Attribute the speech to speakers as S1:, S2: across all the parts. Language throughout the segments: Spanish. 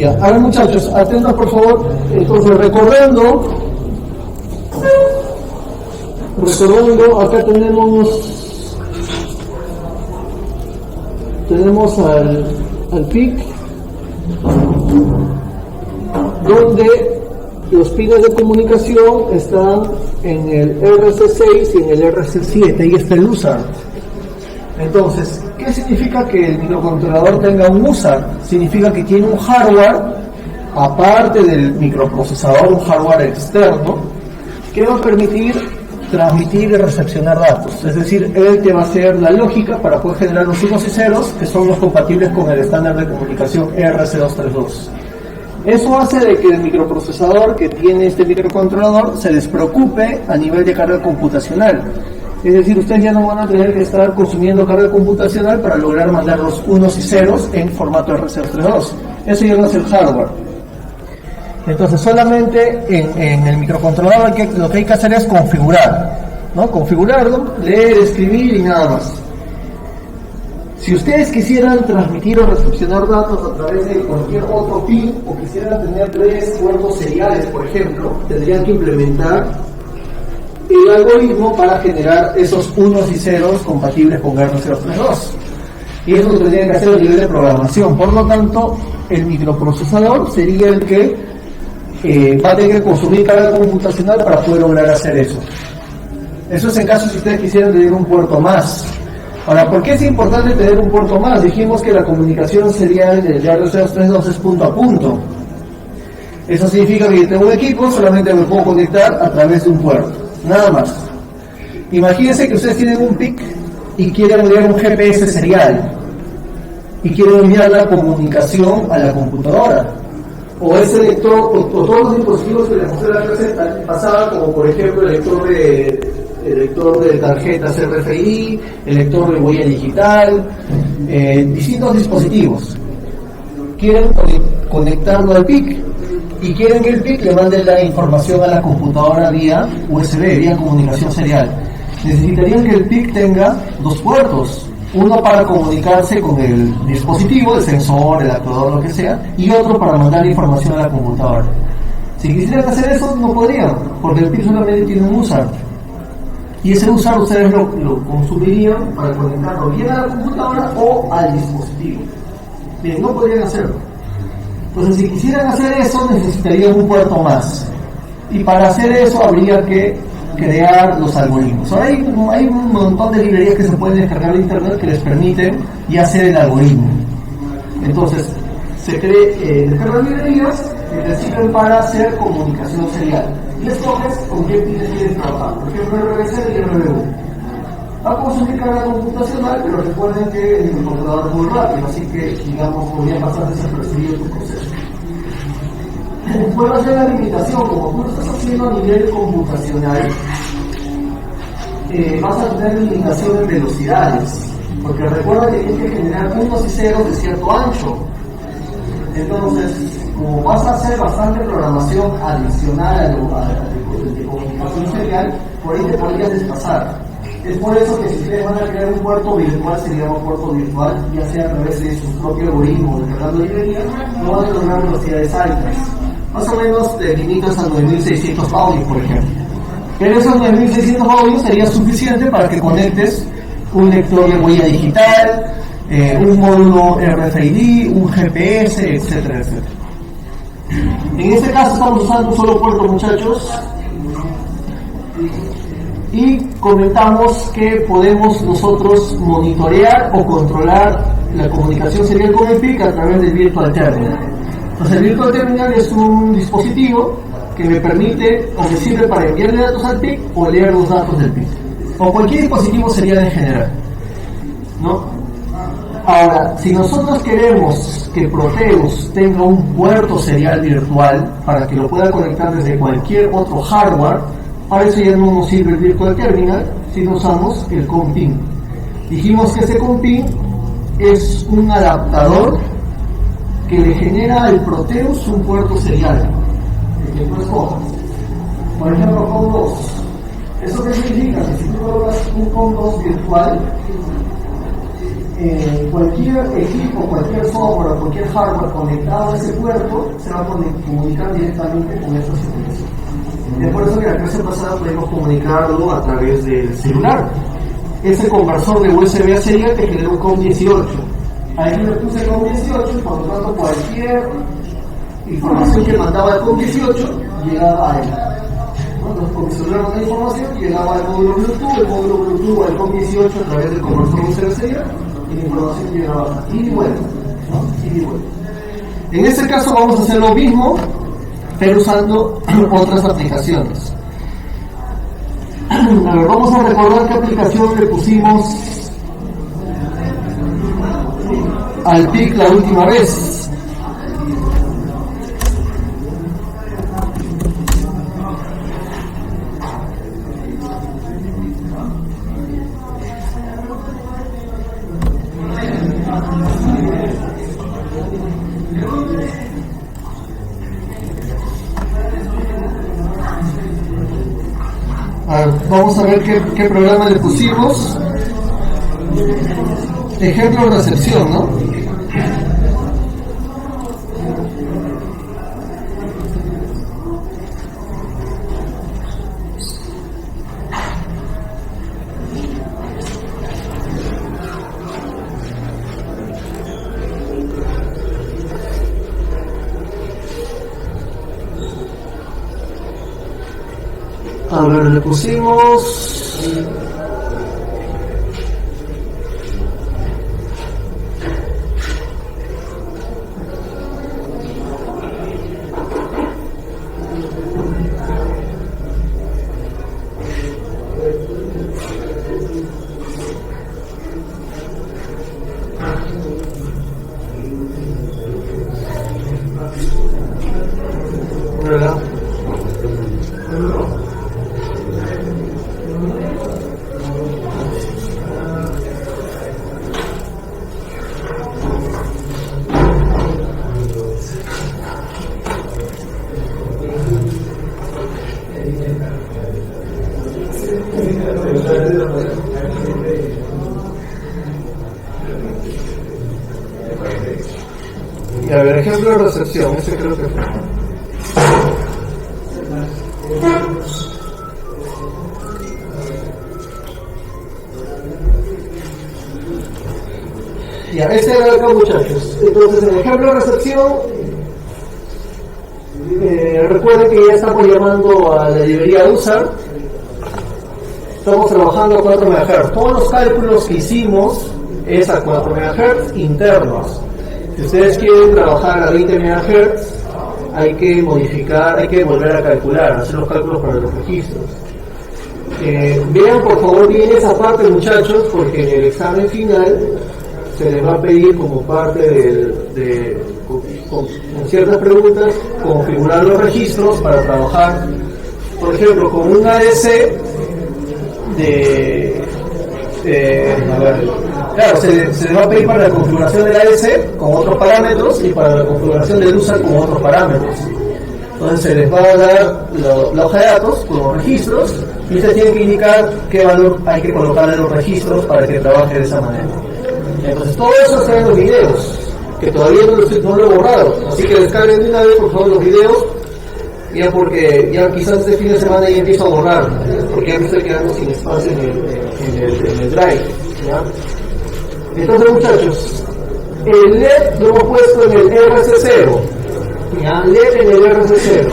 S1: Ya, a ver muchachos, atentos por favor. Entonces recordando, acá tenemos al PIC, donde los pines de comunicación están en el RC6 y en el RC7, ahí está el USART. Entonces, ¿qué significa que el microcontrolador tenga un USART? Significa que tiene un hardware, aparte del microprocesador, un hardware externo, que va a permitir transmitir y recepcionar datos. Es decir, él te va a hacer la lógica para poder generar los unos y ceros, que son los compatibles con el estándar de comunicación RC232. Eso hace de que el microprocesador que tiene este microcontrolador se despreocupe a nivel de carga computacional. Es decir, ustedes ya no van a tener que estar consumiendo carga computacional para lograr mandar los unos y ceros en formato RC232. Eso ya no es el hardware. Entonces, solamente en el microcontrolador lo que hay que hacer es configurar, ¿no? Configurarlo, leer, escribir y nada más. Si ustedes quisieran transmitir o recepcionar datos a través de cualquier otro pin, o quisieran tener 3 puertos seriales, por ejemplo, tendrían que implementar el algoritmo para generar esos unos y ceros compatibles con R032. Y eso lo tendrían que hacer a nivel de programación. Por lo tanto, el microprocesador sería el que va a tener que consumir carga computacional para poder lograr hacer eso. Eso es en caso si ustedes quisieran tener un puerto más. Ahora, ¿por qué es importante tener un puerto más? Dijimos que la comunicación serial del R032 es punto a punto. Eso significa que yo tengo un equipo, solamente me puedo conectar a través de un puerto, nada más. Imagínense que ustedes tienen un PIC y quieren enviar un GPS serial y quieren enviar la comunicación a la computadora, o ese lector, o todos los dispositivos que les mostré en la clase pasada, como por ejemplo el lector de tarjetas RFID, el lector de huella digital, distintos dispositivos. Quieren conectarlo al PIC y quieren que el PIC le mande la información a la computadora vía USB, vía comunicación serial. Necesitarían que el PIC tenga 2 puertos, uno para comunicarse con el dispositivo, el sensor, el actuador, lo que sea, y otro para mandar información a la computadora. Si quisieran hacer eso, no podrían, porque el PIC solamente tiene un USART. Y ese USART ustedes lo consumirían para conectarlo bien a la computadora o al dispositivo. Bien, no podrían hacerlo. Entonces, si quisieran hacer eso, necesitarían un puerto más. Y para hacer eso habría que crear los algoritmos. Ahora hay un montón de librerías que se pueden descargar de internet que les permiten ya hacer el algoritmo. Entonces, se descargan librerías que les sirven para hacer comunicación serial. Y escoges con qué pines quieren trabajar. Por ejemplo, RBC y RBU. Va a consumir carga computacional, pero recuerden que el computador es muy rápido, así que, digamos, podría pasar desapercibido tu proceso. Puedo hacer la limitación, como tú lo estás haciendo a nivel computacional, vas a tener limitación en velocidades, porque recuerda que tienes que generar unos y ceros de cierto ancho. Entonces, como vas a hacer bastante programación adicional de comunicación serial, por ahí te podrías desfasar. Es por eso que si ustedes van a crear un puerto virtual, se llama puerto virtual, ya sea a través de su propio algoritmo, descargando librerías, no van a lograr velocidades altas. Más o menos te limitas a 9600 baudios, por ejemplo. Pero esos 9600 baudios sería suficiente para que conectes un lector de huella digital, un módulo RFID, un GPS, etcétera, etcétera. En este caso estamos usando un solo puerto, muchachos, y comentamos que podemos nosotros monitorear o controlar la comunicación serial con el PIC a través del Virtual Terminal. Entonces el Virtual Terminal es un dispositivo que me permite o me sirve para enviarle datos al PIC o leer los datos del PIC, o cualquier dispositivo serial en general, ¿no? Ahora, si nosotros queremos que Proteus tenga un puerto serial virtual para que lo pueda conectar desde cualquier otro hardware, para eso ya no nos sirve el Virtual Terminal, sino usamos el COM-PIN. Dijimos que ese COM-PIN es un adaptador que le genera al Proteus un puerto serial, el que tú escojas. Por ejemplo, COM2. ¿Eso qué significa? Que si tú colocas un COM2 virtual, cualquier equipo, cualquier software o cualquier hardware conectado a ese puerto se va a comunicar directamente con esta secuencia. Es por eso que la clase pasada podemos comunicarlo a través del celular. Ese conversor de USB a serial te genera un COM18. Ahí le puse COM18, por lo tanto cualquier información que mandaba el COM18 llegaba a él. Entonces, con mi celular con la información llegaba al módulo Bluetooth, el módulo Bluetooth al COM18 a través del conversor USB serial y la información llegaba a y vuelta, ¿no? Y vuelta. En este caso vamos a hacer lo mismo, pero usando otras aplicaciones. A ver, vamos a recordar qué aplicación le pusimos al PIC la última vez. Vamos a ver qué programa le pusimos. Ejemplo de recepción, ¿no? A ver, le pusimos ¿verdad? Y a ver, ejemplo de recepción, ese creo que fue. Ya, ese era acá, muchachos. Entonces, en el ejemplo de recepción, recuerden que ya estamos llamando a la librería usar. Estamos trabajando a 4 MHz. Todos los cálculos que hicimos es a 4 MHz internos. Si ustedes quieren trabajar a 20 MHz, hay que modificar, hay que volver a calcular, hacer los cálculos para los registros. Vean por favor bien esa parte, muchachos, porque en el examen final se les va a pedir como parte con ciertas preguntas configurar los registros para trabajar, por ejemplo, con un ADC claro, se les va a pedir para la configuración del ADC con otros parámetros y para la configuración del user con otros parámetros. Entonces se les va a dar la hoja de datos con los registros y ustedes tienen que indicar qué valor hay que colocar en los registros para que trabaje de esa manera. Entonces todo eso está en los videos, que todavía no lo he borrado, así que descarguen de una vez por favor los videos, ya porque ya quizás este fin de semana ya empiezo a borrar, porque ya me estoy quedando sin espacio en el drive, ¿ya? Entonces, muchachos, el LED lo hemos puesto en el RC0, ¿ya? LED en el RC0.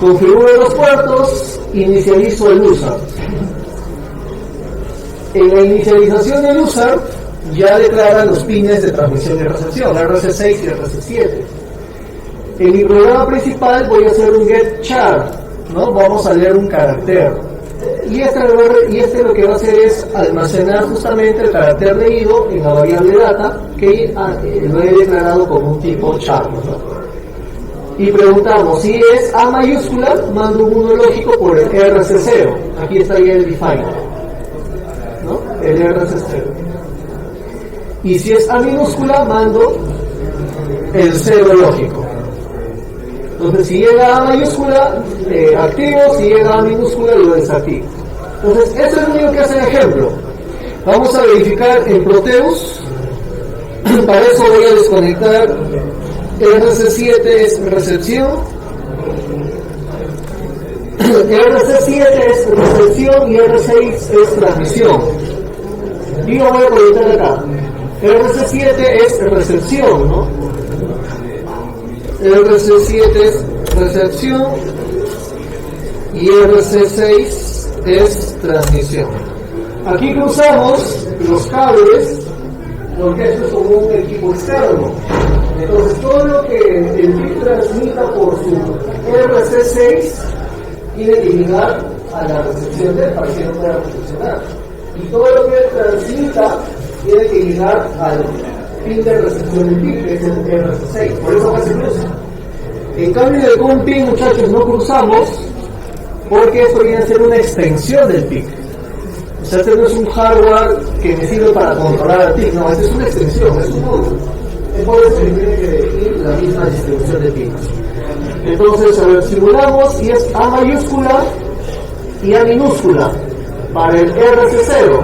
S1: Configuro los puertos, inicializo el user. En la inicialización del user ya declara los pines de transmisión y recepción, RC6 y RC7. En mi programa principal voy a hacer un get char, ¿no? Vamos a leer un carácter. Y este lo que va a hacer es almacenar justamente el carácter leído en la variable data que lo he declarado como un tipo char, ¿no? Y preguntamos, si es A mayúscula, mando un 1 lógico por el RC0. Aquí está ya el define, ¿no? El RC0. Y si es A minúscula, mando el 0 lógico. Entonces, si llega A mayúscula, activo; si llega A minúscula, lo desactivo. Entonces, eso es lo único que hace el ejemplo. Vamos a verificar en Proteus. Para eso voy a desconectar RC7 es recepción, RC7 es recepción y R6 es transmisión. Y lo voy a conectar acá. RC7 es recepción, ¿no? RC7 es recepción y RC6 es transmisión. Aquí cruzamos los cables porque esto es como un equipo externo. Entonces todo lo que el PIC transmita por su RC6 tiene que llegar a la recepción D para que no pueda recepcionar. Y todo lo que transmita tiene que llegar al pin de recepción del PIC, que es el RC6. Por eso acá se cruza. En cambio de con un pin, muchachos, no cruzamos porque esto viene a ser una extensión del PIC. O sea, este no es un hardware que me sirve para controlar al PIC, no, este es una extensión, es un módulo. Es por eso que tiene que definir la misma distribución de PIC. Entonces, a ver, simulamos y es A mayúscula y A minúscula para el RC0.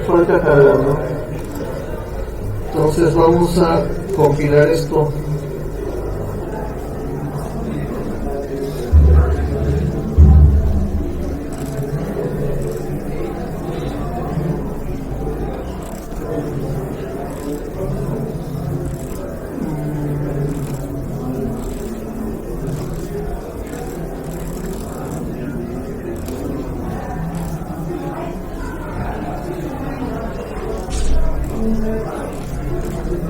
S1: Falta cargar, ¿no? Entonces vamos a compilar esto.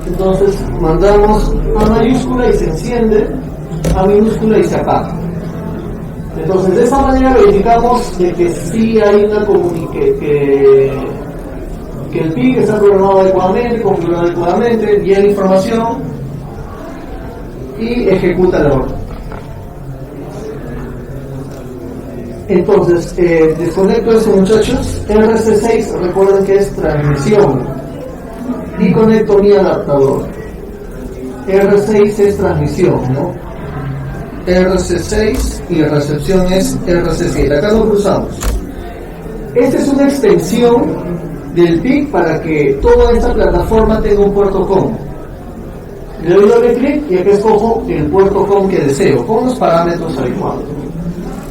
S1: Entonces mandamos A mayúscula y se enciende, A minúscula y se apaga. Entonces de esa manera verificamos de que sí hay una que el PIC está programado adecuadamente, configurado adecuadamente, envía la información y ejecuta la orden. Entonces desconecto eso, muchachos. RC6 recuerden que es transmisión y conecto mi adaptador. R6 es transmisión, ¿no? RC6 y recepción es RC7. Acá lo cruzamos. Esta es una extensión del PIC para que toda esta plataforma tenga un puerto COM. Le doy doble clic y aquí escojo el puerto COM que deseo con los parámetros adecuados.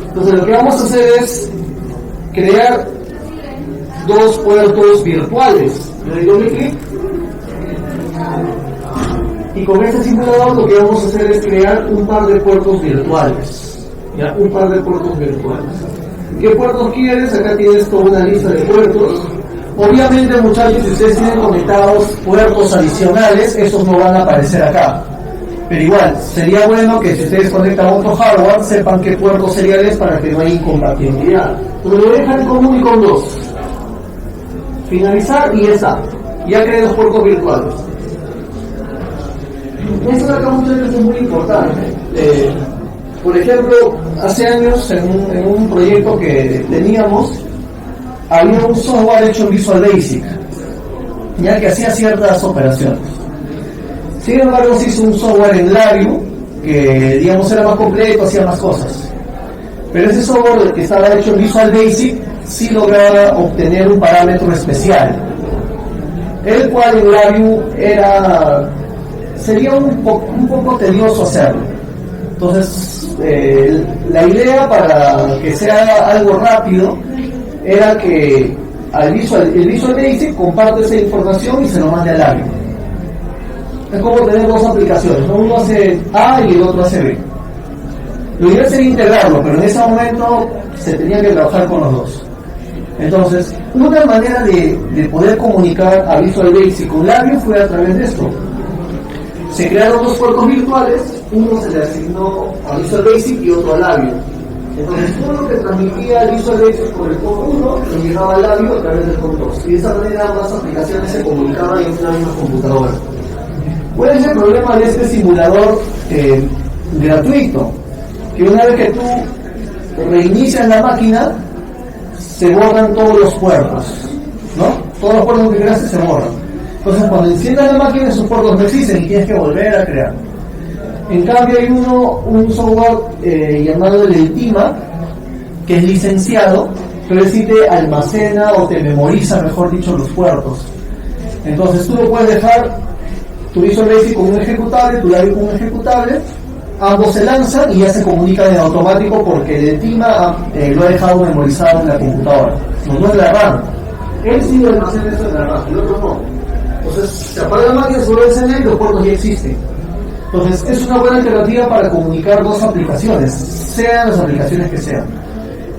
S1: Entonces lo que vamos a hacer es crear dos puertos virtuales. Le doy doble clic y con este simulador lo que vamos a hacer es crear un par de puertos virtuales. ¿Ya? Un par de puertos virtuales. ¿Qué puertos quieres? Acá tienes toda una lista de puertos. Obviamente, muchachos, si ustedes tienen conectados puertos adicionales, esos no van a aparecer acá. Pero igual, sería bueno que si ustedes conectan otro hardware, sepan qué puertos seriales para que no haya incompatibilidad. Entonces lo voy a dejar en común y con dos. Finalizar y ya está. Ya creé los puertos virtuales. Esto de acá, muchachos, es muy importante. Por ejemplo, hace años en un proyecto que teníamos, había un software hecho en Visual Basic, ya que hacía ciertas operaciones. Sin embargo, se hizo un software en Labium que, digamos, era más completo, hacía más cosas. Pero ese software que estaba hecho en Visual Basic sí lograba obtener un parámetro especial, el cual en Labium sería un poco tedioso hacerlo. Entonces, la idea para que sea algo rápido era que el Visual Basic comparte esa información y se lo mande al Labium. Es como tener dos aplicaciones, ¿no? Uno hace A y el otro hace B. Lo ideal sería integrarlo, pero en ese momento se tenía que trabajar con los dos. Entonces, una manera de poder comunicar a Visual Basic con Labium fue a través de esto. Se crearon dos puertos virtuales, uno se le asignó a Visual Basic y otro a Labium. Entonces todo lo que transmitía Visual Basic por el COM 1 lo llegaba al Labium a través del COM 2. Y de esa manera ambas aplicaciones se comunicaban en una misma computadora. ¿Cuál es el problema de este simulador gratuito? Que una vez que tú reinicias la máquina, se borran todos los puertos, ¿no? Todos los puertos que creaste se borran. Entonces cuando enciendas la máquina, esos puertos no existen y tienes que volver a crear. En cambio hay un software llamado el Ultima, que es licenciado, pero él sí te almacena o te memoriza, mejor dicho, los puertos. Entonces tú lo puedes dejar, tu Visual Basic con un ejecutable, tu Labio con un ejecutable, ambos se lanzan y ya se comunican en automático porque el encima lo ha dejado memorizado en la computadora, no es la RAM. Él sí lo almacena eso en la RAM, el otro no. Entonces se apaga la máquina, se vuelve a encender y los puertos ya existen. Entonces es una buena alternativa para comunicar dos aplicaciones, sean las aplicaciones que sean.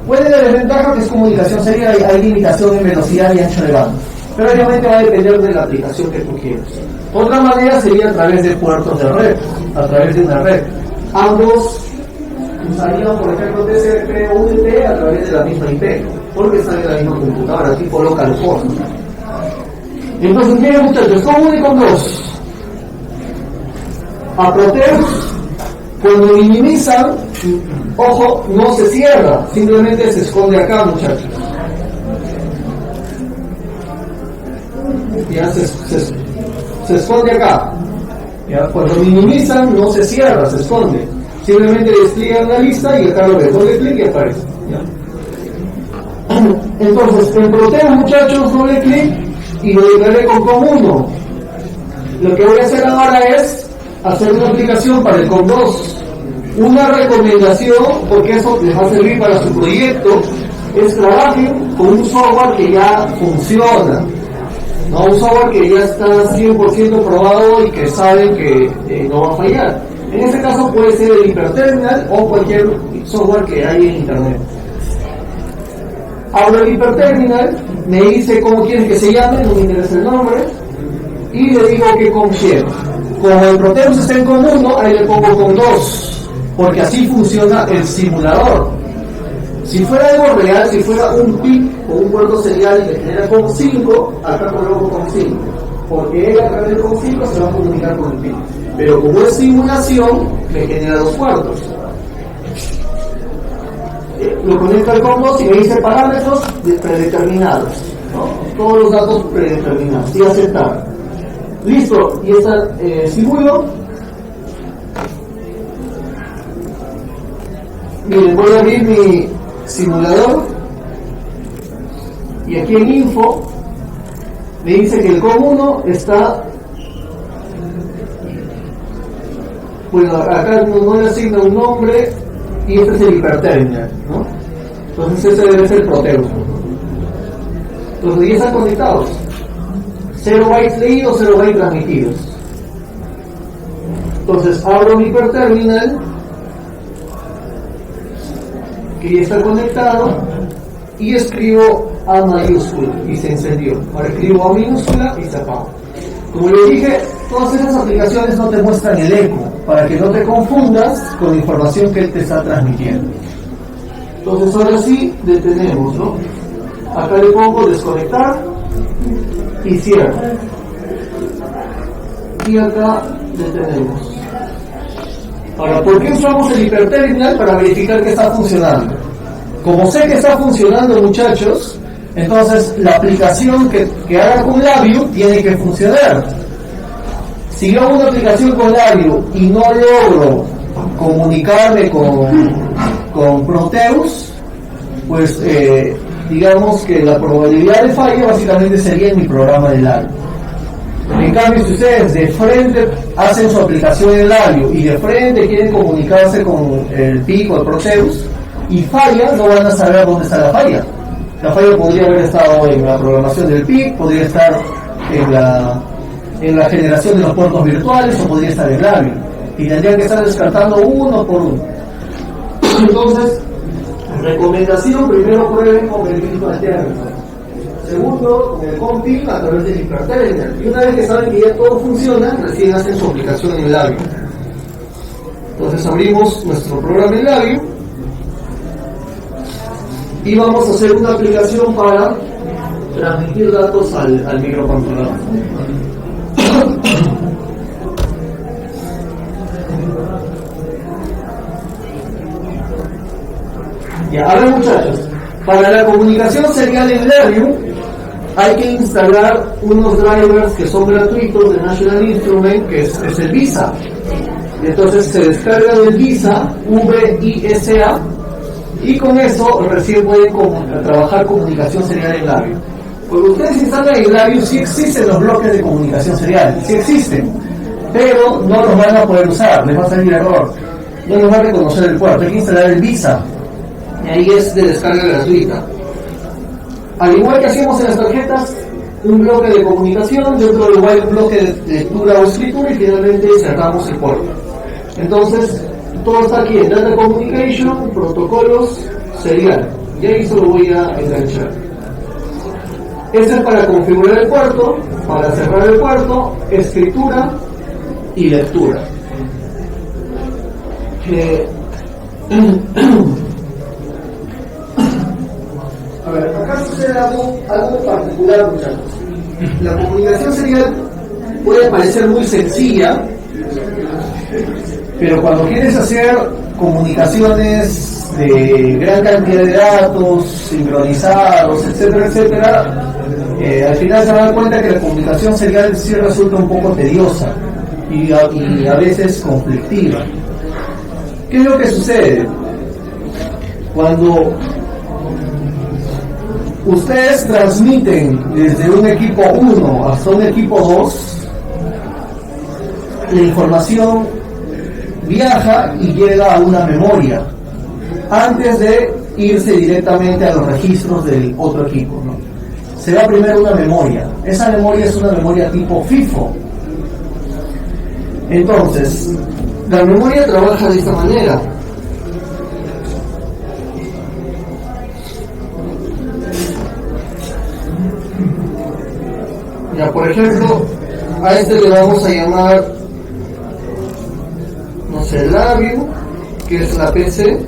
S1: Puede la desventaja que es comunicación serial, hay limitación en velocidad y ancho de banda, pero obviamente va a depender de la aplicación que tú quieras. Otra manera sería a través de puertos de red, a través de una red. Ambos usarían, por ejemplo, TCP o UDP a través de la misma IP, porque están en la misma computadora, tipo localhost. Entonces, miren muchachos, ¿cómo une con dos? A Proteus, cuando minimizan, ojo, no se cierra, simplemente se esconde acá, muchachos. Ya se esconde acá. ¿Ya? Cuando minimizan, no se cierra, se esconde. Simplemente despliegan la lista y acá lo ves, doble clic y aparece. ¿Ya? Entonces, en Proteus, muchachos, doble clic y lo declaré con COM1. Lo que voy a hacer ahora es hacer una aplicación para el COM2. Una recomendación, porque eso les va a servir para su proyecto, es trabajen con un software que ya funciona. No, un software que ya está 100% probado y que saben que no va a fallar. En este caso puede ser el Hyperterminal o cualquier software que hay en internet. Abro el Hyperterminal, me dice cómo quieren que se llame, no me interesa el nombre, y le digo que con quiero. Como el Proteus está en COM1, ahí le pongo COM2, porque así funciona el simulador. Si fuera algo real, si fuera un PIC o un puerto serial que genera COM5, acá coloco COM5, porque él a través del COM5 se va a comunicar con el PIC. Pero como es simulación, me genera dos puertos. Lo conecto al COM2 y me dice parámetros predeterminados, ¿no? Todos los datos predeterminados y aceptar. Listo, y está simulo. Miren, voy a abrir mi simulador y aquí en info me dice que el COM1 está, bueno, acá no le asigna un nombre y este es el Hyperterminal, ¿no? Entonces ese debe ser Proteus. Entonces ya están conectados, 0 bytes leídos, 0 bytes transmitidos. Entonces abro mi Hyperterminal que ya está conectado y escribo A mayúscula y se encendió. Ahora escribo A minúscula y se apaga. Como les dije, todas esas aplicaciones no te muestran el eco para que no te confundas con la información que él te está transmitiendo. Entonces ahora sí detenemos, ¿no? Acá le pongo desconectar y cierro. Y acá detenemos. Ahora, ¿por qué usamos el Hyperterminal? Para verificar que está funcionando. Como sé que está funcionando, muchachos, entonces la aplicación que haga con Labio tiene que funcionar. Si yo hago una aplicación con Labio y no logro comunicarme con Proteus, pues digamos que la probabilidad de falla básicamente sería en mi programa de Labio. En cambio, si ustedes de frente hacen su aplicación en Labio y de frente quieren comunicarse con el PIC o el Proteus y falla, no van a saber dónde está la falla. La falla podría haber estado en la programación del PIC, podría estar en la generación de los puertos virtuales o podría estar en Labio. Y tendrían que estar descartando uno por uno. Entonces, recomendación, primero prueben con el Virtual Terminal. Segundo, con el COM-PIC a través del Hyperterminal. Y una vez que saben que ya todo funciona, recién hacen su aplicación en Labio. Entonces abrimos nuestro programa en Labio y vamos a hacer una aplicación para transmitir datos al microcontrolador. Ya, a ver muchachos, para la comunicación serial en Labio hay que instalar unos drivers que son gratuitos de National Instrument, que es el VISA. Entonces se descarga del VISA, VISA, Y con eso recién pueden trabajar comunicación serial en labio. Cuando ustedes instalan en labio, sí existen los bloques de comunicación serial, sí existen, pero no los van a poder usar, les va a salir error, no los va a reconocer el puerto, hay que instalar el Visa, y ahí es de descarga gratuita. Al igual que hacíamos en las tarjetas, un bloque de comunicación, dentro del cual un bloque de lectura o escritura, y finalmente cerramos el puerto. Entonces, todo está aquí en Data Communication, protocolos, serial, y ahí se lo voy a enganchar. Este es para configurar el puerto, para cerrar el puerto, escritura y lectura. A ver, acá sucede algo particular, muchachos. La comunicación serial puede parecer muy sencilla, pero cuando quieres hacer comunicaciones de gran cantidad de datos, sincronizados, etcétera, etcétera, al final se dan cuenta que la comunicación serial sí resulta un poco tediosa y a veces conflictiva. ¿Qué es lo que sucede? Cuando ustedes transmiten desde un equipo 1 hasta un equipo 2, la información viaja y llega a una memoria antes de irse directamente a los registros del otro equipo, ¿no? Se da primero una memoria. Esa memoria es una memoria tipo FIFO. Entonces, la memoria trabaja de esta manera. Ya, por ejemplo, a este le vamos a llamar, no sé, labio, que es la PC,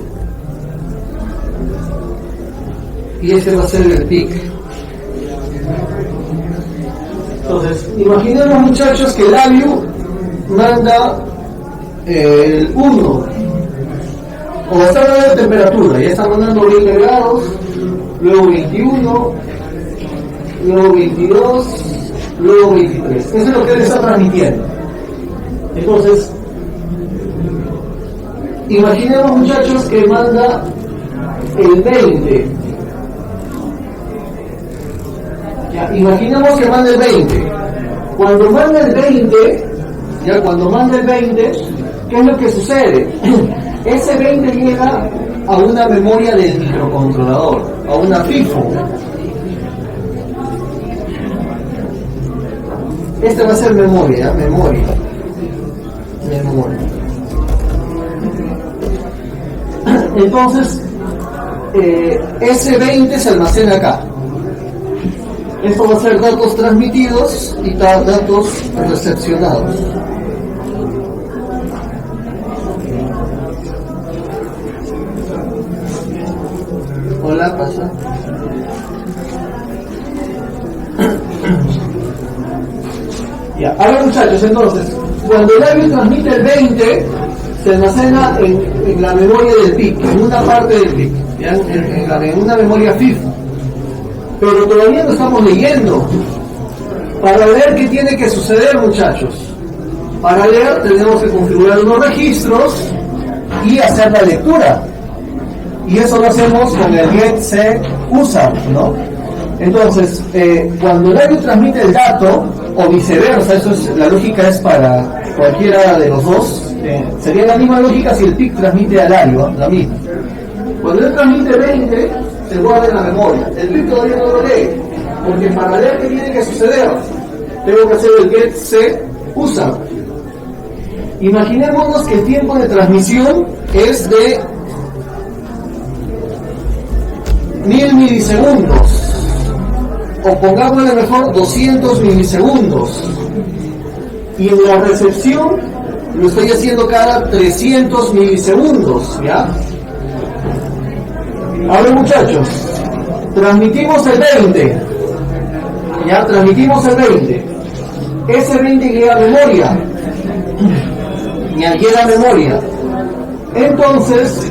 S1: y este va a ser el PIC. Entonces, imaginemos, muchachos, que el labio manda el 1, o está mandando temperatura, ya está mandando 20 grados, luego 21, luego 22, luego 23. Eso es lo que él está transmitiendo. Entonces, imaginemos, muchachos, que manda el 20. Ya, imaginemos que manda el 20. Cuando manda el 20, ¿qué es lo que sucede? Ese 20 llega a una memoria del microcontrolador, a una FIFO. Este va a ser memoria. Entonces, ese 20 se almacena acá. Esto va a ser datos transmitidos y datos recepcionados. Hola, pasa. Ya, a ver, muchachos, entonces, cuando el labio transmite el 20, se almacena en la memoria del PIC, en una parte del PIC, ¿ya? En una memoria FIFO. Pero todavía no estamos leyendo. Para leer, ¿qué tiene que suceder, muchachos? Para leer tenemos que configurar unos registros y hacer la lectura. Y eso lo hacemos con el getC_user, ¿no? Entonces, cuando el labio transmite el dato, o viceversa, la lógica es para cualquiera de los dos, sería la misma lógica si el PIC transmite al labio, la misma. Cuando él transmite 20, se guarda en la memoria. El PIC todavía no lo lee, porque para leer, ¿qué tiene que suceder? Tengo que hacer el getC_user. Imaginémonos que el tiempo de transmisión es de 1000 milisegundos, o pongámosle mejor 200 milisegundos, y en la recepción lo estoy haciendo cada 300 milisegundos, ¿ya? A ver, muchachos, transmitimos el 20, ya, transmitimos el 20, ese 20 llega a memoria, ya llega a memoria, entonces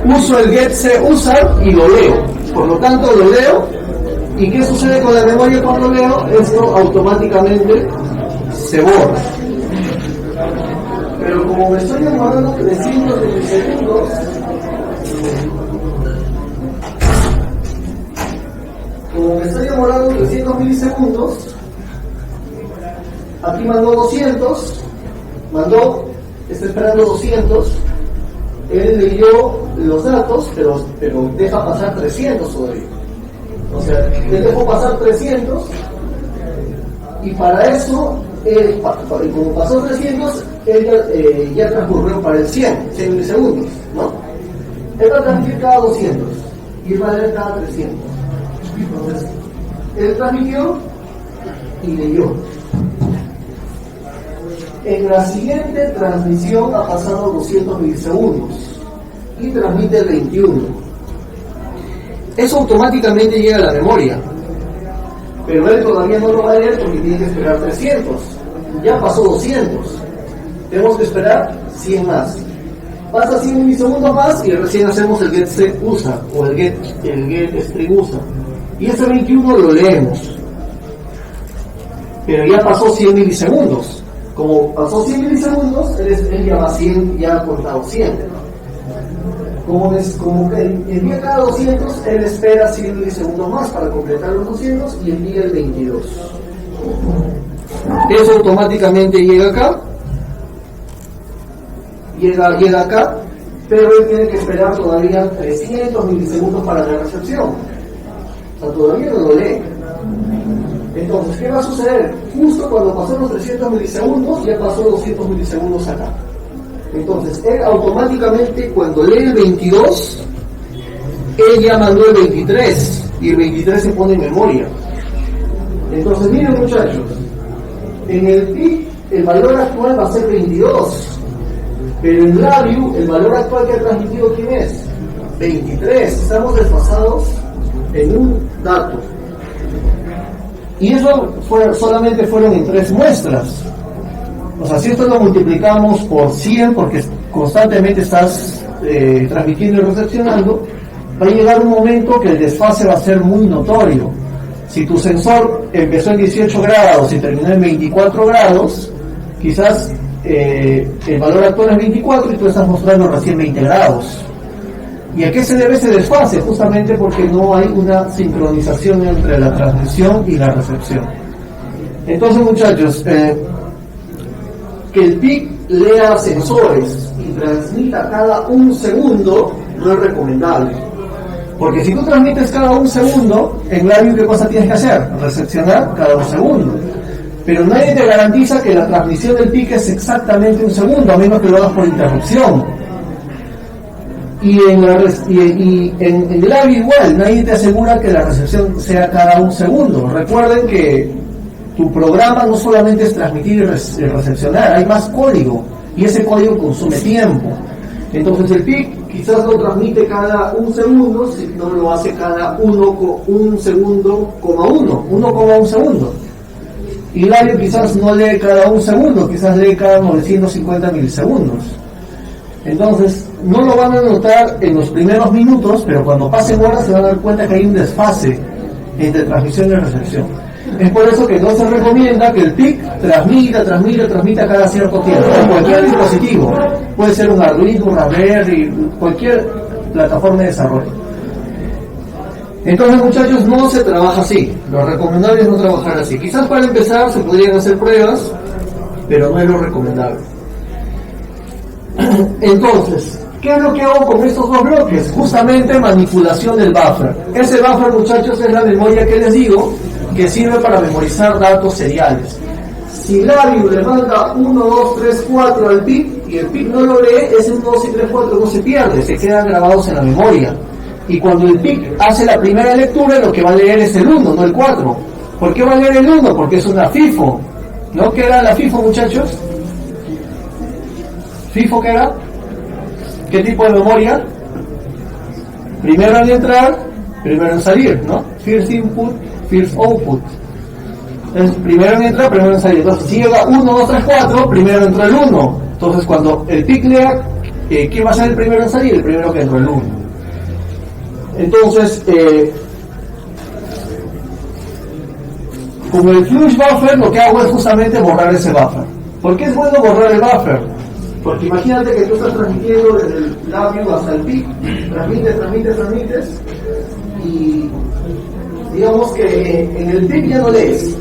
S1: uso el getC_user y lo leo, por lo tanto lo leo. ¿Y qué sucede con la memoria cuando leo? Esto automáticamente se borra. Pero como me estoy demorando 300 milisegundos, 300 milisegundos, aquí mandó 200, está esperando 200, él leyó los datos, pero deja pasar 300 todavía. O sea, le dejó pasar 300, y para eso, como pasó 300, él ya transcurrió para el 100 milisegundos, ¿no? Él va a transmitir cada 200, y él va a leer cada 300. Entonces, él transmitió y leyó. En la siguiente transmisión ha pasado 200 milisegundos y transmite el 21. Eso automáticamente llega a la memoria, pero él todavía no lo va a leer porque tiene que esperar 300. Ya pasó 200, tenemos que esperar 100 más. Pasa 100 milisegundos más y recién hacemos el get set usa o el get string usa, y ese 21 lo leemos, pero ya pasó 100 milisegundos. Como pasó 100 milisegundos, él ya va 100, ya ha contado 100. Como que envía cada 200, él espera 100 milisegundos más para completar los 200 y envía el 22. Eso automáticamente llega acá, llega acá, pero él tiene que esperar todavía 300 milisegundos para la recepción. O sea, todavía no lo lee. Entonces, ¿qué va a suceder? Justo cuando pasó los 300 milisegundos, ya pasó 200 milisegundos acá. Entonces, él automáticamente, cuando lee el 22, él ya mandó el 23, y el 23 se pone en memoria. Entonces, miren muchachos, en el PIC, el valor actual va a ser 22, pero en LabVIEW, el valor actual que ha transmitido, ¿quién es? 23, estamos desfasados en un dato. Y eso solamente fueron en 3 muestras. O sea, si esto lo multiplicamos por 100, porque constantemente estás transmitiendo y recepcionando, va a llegar un momento que el desfase va a ser muy notorio. Si tu sensor empezó en 18 grados y terminó en 24 grados, quizás el valor actual es 24 y tú estás mostrando recién 20 grados. ¿Y a qué se debe ese desfase? Justamente porque no hay una sincronización entre la transmisión y la recepción. Entonces, muchachos, que el PIC lea sensores y transmita cada 1 segundo no es recomendable. Porque si tú transmites cada 1 segundo, en LabVIEW, ¿qué cosa tienes que hacer? Recepcionar cada 1 segundo. Pero nadie te garantiza que la transmisión del PIC es exactamente 1 segundo, a menos que lo hagas por interrupción. Y en LabVIEW igual, nadie te asegura que la recepción sea cada 1 segundo. Recuerden que tu programa no solamente es transmitir y recepcionar, hay más código, y ese código consume tiempo. Entonces el PIC quizás lo transmite cada 1 segundo, si no lo hace cada 1 segundo, 1,1 segundo. Y LabVIEW quizás no lee cada 1 segundo, quizás lee cada 950 milisegundos. Entonces, no lo van a notar en los primeros minutos, pero cuando pasen horas se van a dar cuenta que hay un desfase entre transmisión y recepción. Es por eso que no se recomienda que el PIC transmita cada cierto tiempo, en cualquier dispositivo. Puede ser un Arduino, un Raspberry, cualquier plataforma de desarrollo. Entonces, muchachos, no se trabaja así. Lo recomendable es no trabajar así. Quizás para empezar se podrían hacer pruebas, pero no es lo recomendable. Entonces, ¿qué es lo que hago con estos 2 bloques? Justamente manipulación del buffer. Ese buffer, muchachos, es la memoria que les digo, que sirve para memorizar datos seriales. Si LabVIEW le manda 1, 2, 3, 4 al PIC y el PIC no lo lee, ese 1, 2 y 3, 4 no se pierde, se quedan grabados en la memoria. Y cuando el PIC hace la primera lectura, lo que va a leer es el 1, no el 4. ¿Por qué va a leer el 1? Porque es una FIFO. ¿No? ¿Qué era la FIFO, muchachos? ¿FIFO qué era? ¿Qué tipo de memoria? Primero en entrar, primero en salir, ¿no? First input, first output. Entonces, primero en entrar, primero en salir. Entonces, si llega 1, 2, 3, 4, primero entra el 1. Entonces, cuando el PIC lea, ¿quién va a ser el primero en salir? El primero que entró, el 1. Entonces, como el flush buffer, lo que hago es justamente borrar ese buffer. ¿Por qué es bueno borrar el buffer? Porque imagínate que tú estás transmitiendo desde el LabVIEW hasta el PIC, transmites, y digamos que en el PIC ya no lees.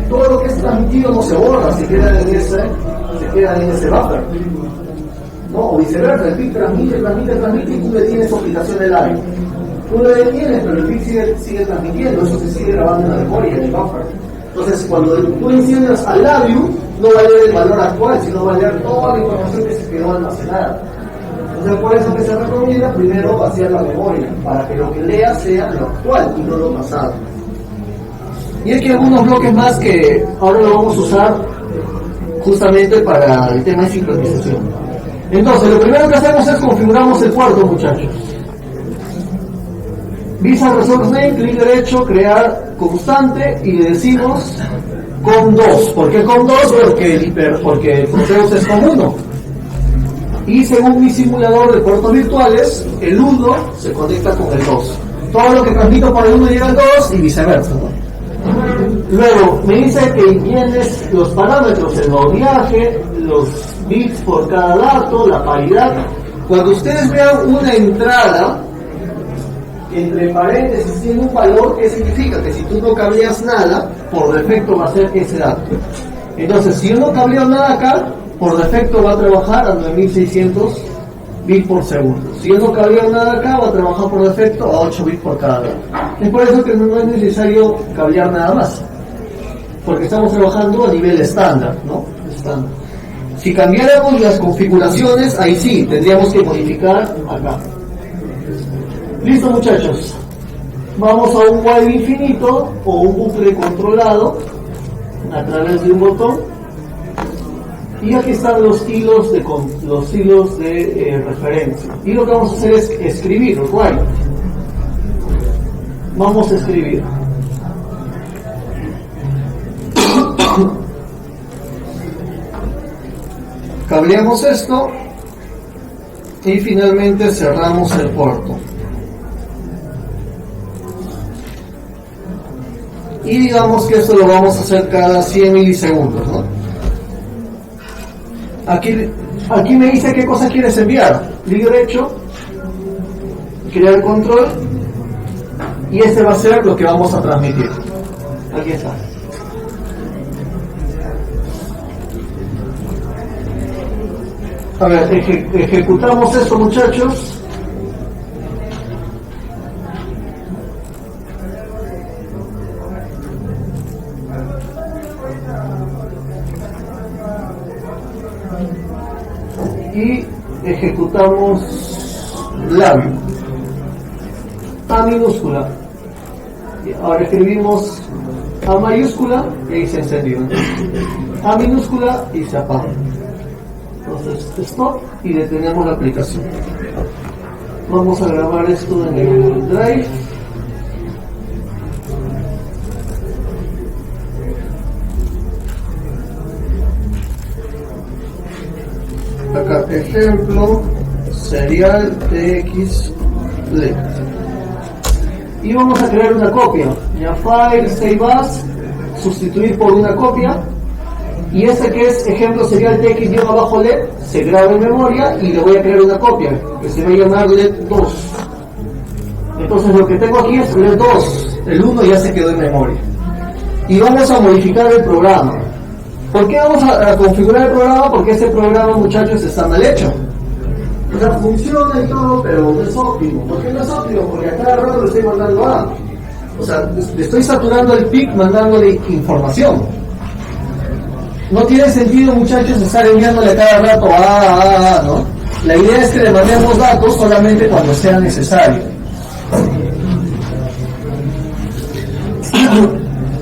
S1: Todo lo que es transmitido no se borra, se queda en ese buffer, ¿no? O viceversa, el PIC transmite y tú le tienes aplicación del área. Tú lo detienes, pero el PIC sigue transmitiendo, eso se sigue grabando en la memoria, en el buffer. Entonces, cuando tú enciendes al labio, no va a leer el valor actual, sino va a leer toda la información que se quedó almacenada. Entonces, por eso que se recomienda primero vaciar la memoria, para que lo que lea sea lo actual y no lo pasado. Y aquí algunos bloques más que ahora lo vamos a usar justamente para el tema de sincronización. Entonces, lo primero que hacemos es configuramos el puerto, muchachos. Visa Resource Name, clic derecho, crear constante y le decimos COM2. ¿Por qué COM2? Porque el Proteus es COM1. Y según mi simulador de puertos virtuales, el 1 se conecta con el 2. Todo lo que transmito por el 1 llega al 2 y viceversa, ¿no? Luego me dice que tienes los parámetros, el viaje, los bits por cada dato, la paridad. Cuando ustedes vean una entrada entre paréntesis tiene un valor, que significa que si tú no cableas nada, por defecto va a ser ese dato. Entonces, si yo no cableo nada acá, por defecto va a trabajar a 9600 bits por segundo. Si yo no cableo nada acá, va a trabajar por defecto a 8 bits por cada dato. Es por eso que no es necesario cablear nada más, porque estamos trabajando a nivel estándar, ¿no? Estándar. Si cambiáramos las configuraciones, ahí sí, tendríamos que modificar acá. Listo, muchachos, vamos a un while infinito o un bucle controlado a través de un botón y aquí están los hilos de referencia y lo que vamos a hacer es escribir while. Vamos a escribir cableamos esto y finalmente cerramos el puerto. Y digamos que esto lo vamos a hacer cada 100 milisegundos, ¿no? Aquí me dice qué cosa quieres enviar. Clic derecho, crear control, y este va a ser lo que vamos a transmitir. Aquí está. A ver, ejecutamos esto, muchachos. Y ejecutamos labio A minúscula. Y ahora escribimos A mayúscula y ahí se encendió. A minúscula y se apaga. Entonces stop y detenemos la aplicación. Vamos a grabar esto en el drive. Acá ejemplo serial TX left y vamos a crear una copia, ya file save as, sustituir por una copia, y ese que es ejemplo serial TX-led se graba en memoria y le voy a crear una copia que se va a llamar led 2. Entonces lo que tengo aquí es led 2, el 1 ya se quedó en memoria y vamos a modificar el programa. ¿Por qué vamos a configurar el programa? Porque ese programa, muchachos, está mal hecho. O sea, funciona y todo, pero no es óptimo. ¿Por qué no es óptimo? Porque a cada rato le estoy mandando A. O sea, le estoy saturando el PIC mandándole información. No tiene sentido, muchachos, estar enviándole a cada rato A, ¿no? La idea es que le mandemos datos solamente cuando sea necesario.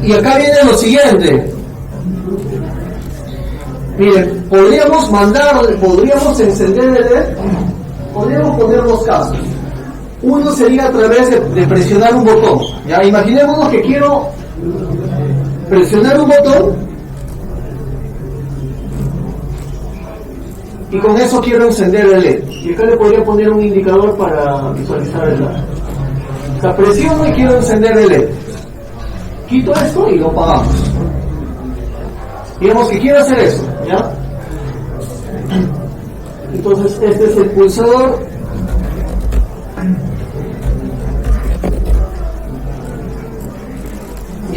S1: Y acá viene lo siguiente. Miren, podríamos encender el LED, podríamos poner dos casos. Uno sería a través de presionar un botón. Ya, imaginémonos que quiero presionar un botón y con eso quiero encender el LED. Y acá le podría poner un indicador para visualizar el LED. O sea, presiono y quiero encender el LED. Quito esto y lo apagamos. Digamos que quiero hacer eso, ¿ya? Entonces este es el pulsador.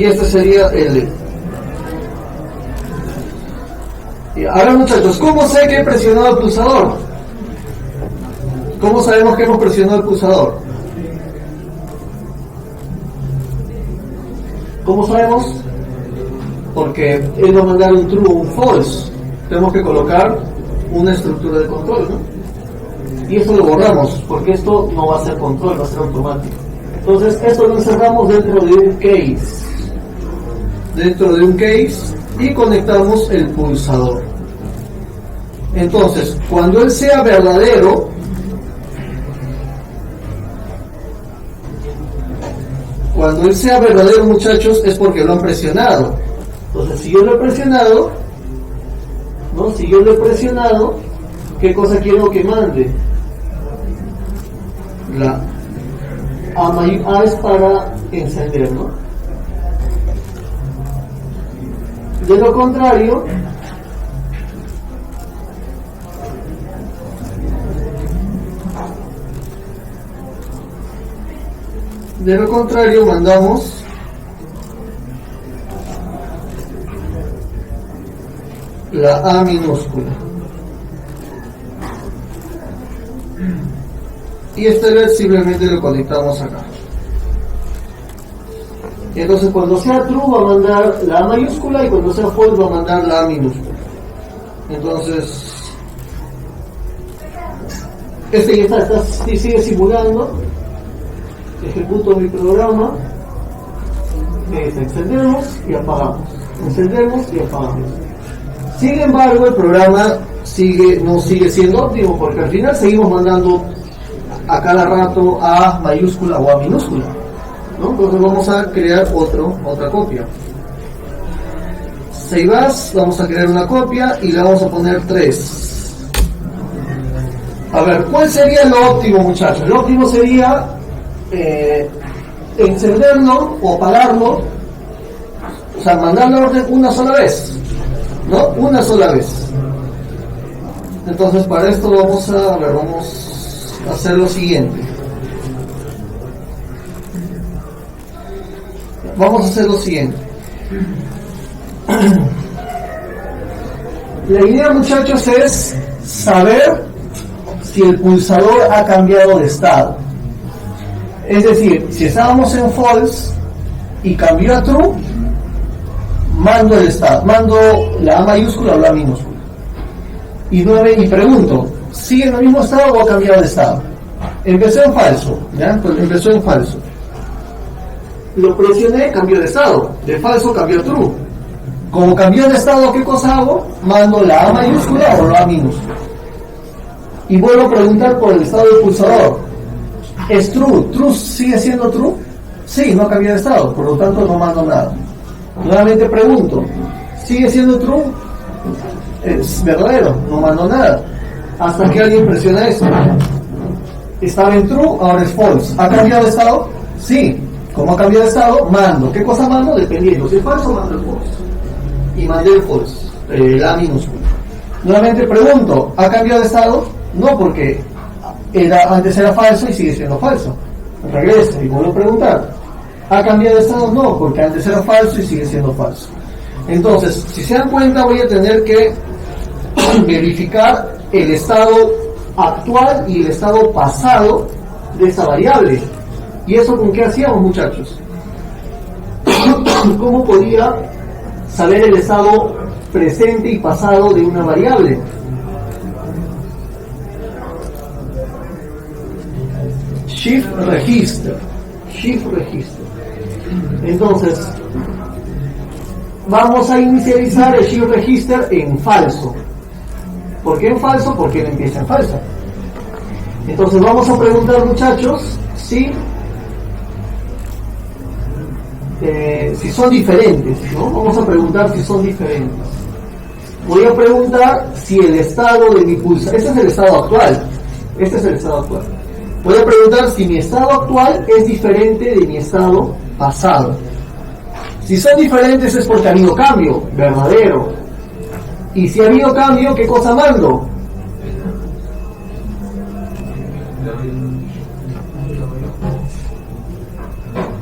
S1: y este sería L. Y ahora, muchachos, ¿cómo sé que he presionado el pulsador? ¿Cómo sabemos que hemos presionado el pulsador? ¿Cómo sabemos? Porque él va a mandar un true o un false. Tenemos que colocar una estructura de control, ¿no? Y esto lo borramos, porque esto no va a ser control, va a ser automático. Entonces, esto lo encerramos dentro de un case. Dentro de un case y conectamos el pulsador. Entonces, cuando él sea verdadero, muchachos, es porque lo han presionado. Entonces, si yo lo he presionado, ¿no? Si yo lo he presionado, ¿qué cosa quiero que mande? La A es para encender, ¿no? De lo contrario, mandamos la A minúscula. Y este LED simplemente lo conectamos acá. Entonces, cuando sea true va a mandar la A mayúscula y cuando sea false va a mandar la A minúscula. Entonces, este ya está sigue simulando. Ejecuto mi programa. Encendemos y apagamos. Encendemos y apagamos. Sin embargo, el programa no sigue siendo óptimo porque al final seguimos mandando a cada rato A mayúscula o A minúscula, ¿no? Entonces vamos a crear otra copia. Save as, vamos a crear una copia y le vamos a poner 3. A ver, ¿cuál sería lo óptimo, muchachos? Lo óptimo sería encenderlo o apagarlo, o sea, mandar la orden una sola vez, ¿no? Una sola vez. Entonces, para esto vamos a hacer lo siguiente. La idea, muchachos, es saber si el pulsador ha cambiado de estado. Es decir, si estábamos en false y cambió a true, mando el estado, mando la A mayúscula o la A minúscula. Y pregunto, ¿sigue en el mismo estado o ha cambiado de estado? Empezó en falso, ¿ya? Pues empezó en falso. Lo presioné, cambió de estado. De falso cambió a true. Como cambió de estado, ¿qué cosa hago? Mando la A mayúscula o la A minúscula. Y vuelvo a preguntar por el estado del pulsador. ¿Es true? ¿True sigue siendo true? Sí, no cambia de estado, por lo tanto no mando nada. Nuevamente pregunto, ¿sigue siendo true? Es verdadero, no mando nada. Hasta que alguien presiona esto. Estaba en true, ahora es false. ¿Ha cambiado de estado? Sí. Como ha cambiado de estado, mando. ¿Qué cosa mando? Dependiendo. Si es falso, mando el false. Y mandé el false, la minúscula. Nuevamente pregunto, ¿ha cambiado de estado? No, porque antes era falso y sigue siendo falso. Regreso y vuelvo a preguntar, ¿ha cambiado de estado? No, porque antes era falso y sigue siendo falso. Entonces, si se dan cuenta, voy a tener que verificar el estado actual y el estado pasado de esa variable. ¿Y eso con qué hacíamos, muchachos? ¿Cómo podía saber el estado presente y pasado de una variable? Shift register. Entonces, vamos a inicializar el shift register en falso. ¿Por qué en falso? Porque él empieza en falso. Entonces vamos a preguntar, muchachos, si son diferentes, ¿no? Vamos a preguntar si son diferentes. Voy a preguntar si el estado de mi pulsador, este es el estado actual. Voy a preguntar si mi estado actual es diferente de mi estado pasado. Si son diferentes es porque ha habido cambio, verdadero. Y si ha habido cambio, ¿qué cosa mando?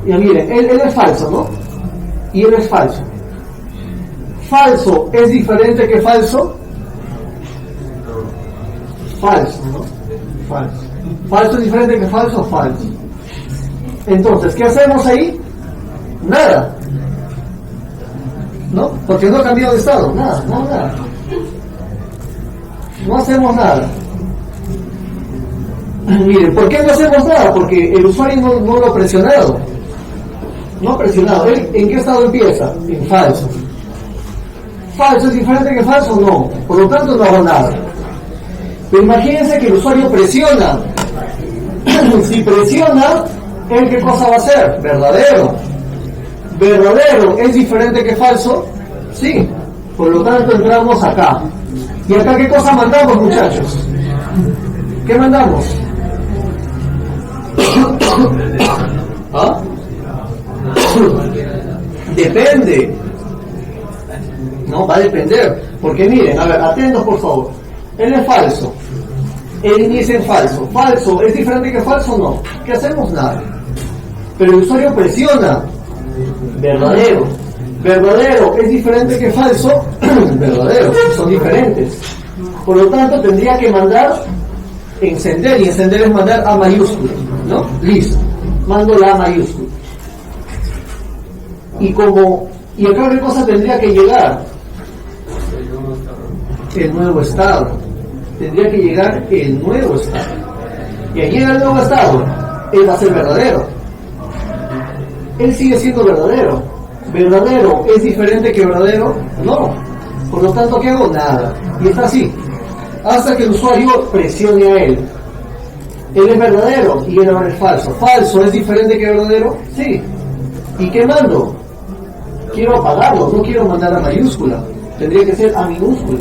S1: Ya miren, él es falso, ¿no? y él es falso. Falso es diferente que falso. Falso, ¿no? Falso. Falso es diferente que falso, falso. Entonces, ¿qué hacemos ahí? Nada. ¿No? Porque no ha cambiado de estado. Nada. No hacemos nada. Miren, ¿por qué no hacemos nada? Porque el usuario no lo ha presionado. No ha presionado. ¿Él en qué estado empieza? En falso. ¿Falso es diferente que falso? No. Por lo tanto, no hago nada. Pero imagínense que el usuario presiona. Si presiona, ¿él qué cosa va a hacer? Verdadero. ¿Verdadero es diferente que falso? Sí. Por lo tanto, entramos acá. ¿Y acá qué cosa mandamos, muchachos? ¿Qué mandamos? ¿Ah? Depende. No, va a depender. Porque miren, a ver, atentos por favor. Él es falso. Él inicia en falso. ¿Falso es diferente que falso? No. ¿Qué hacemos? Nada. Pero el usuario presiona. Verdadero. ¿Verdadero es diferente que falso? Verdadero. Son diferentes. Por lo tanto, tendría que mandar encender. Y encender es mandar A mayúscula. ¿No? Listo. Mando la A mayúscula. Y acá qué cosa tendría que llegar? El nuevo estado. Tendría que llegar el nuevo estado. Y allí llega el nuevo estado. Él va a ser verdadero. Él sigue siendo verdadero. ¿Verdadero es diferente que verdadero? No. Por lo tanto, ¿qué hago? Nada. Y está así. Hasta que el usuario presione a él. Él es verdadero y él ahora es falso. ¿Falso es diferente que verdadero? Sí. ¿Y qué mando? Quiero apagarlo, no quiero mandar a mayúscula. Tendría que ser a minúscula.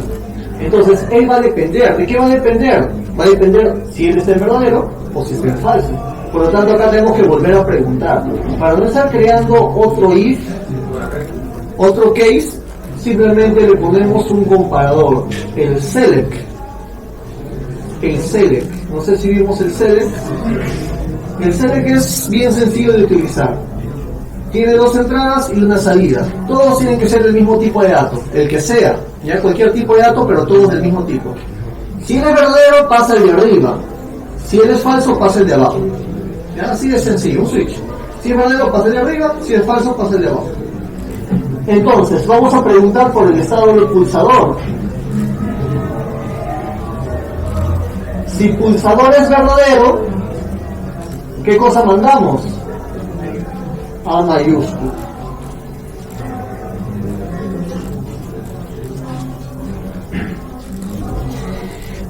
S1: Entonces, él va a depender. ¿De qué va a depender? Va a depender si él está en verdadero o si está en falso. Por lo tanto, acá tenemos que volver a preguntar. Para no estar creando otro if, otro case, simplemente le ponemos un comparador, el select. El select. No sé si vimos el select. El select es bien sencillo de utilizar. Tiene dos entradas y una salida. Todos tienen que ser del mismo tipo de dato, el que sea, ya cualquier tipo de dato, pero todos del mismo tipo. Si él es verdadero, pasa el de arriba. Si él es falso, pasa el de abajo. ¿Ya? Así de sencillo, un switch. Si es verdadero, pasa el de arriba. Si es falso, pasa el de abajo. Entonces, vamos a preguntar por el estado del pulsador. Si pulsador es verdadero, ¿qué cosa mandamos? A mayúscula.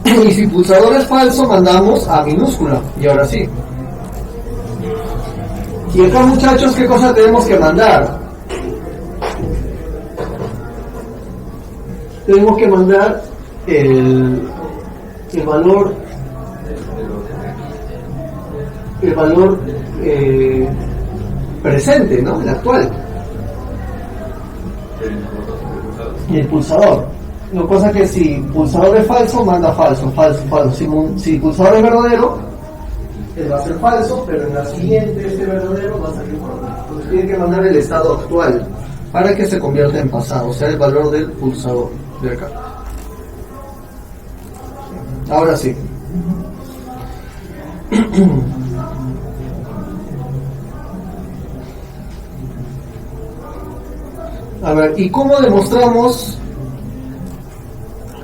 S1: Y si pulsador es falso, mandamos a minúscula. Y ahora sí. Y acá, muchachos, ¿qué cosa tenemos que mandar? Tenemos que mandar el valor presente, ¿no? El actual. Y el pulsador. Lo que pasa es que si pulsador es falso, manda falso. Si pulsador es verdadero, él va a ser falso, pero en la siguiente este verdadero va a salir verdadero. Entonces tiene que mandar el estado actual para que se convierta en pasado, o sea, el valor del pulsador de acá. Ahora sí. A ver, ¿y cómo demostramos?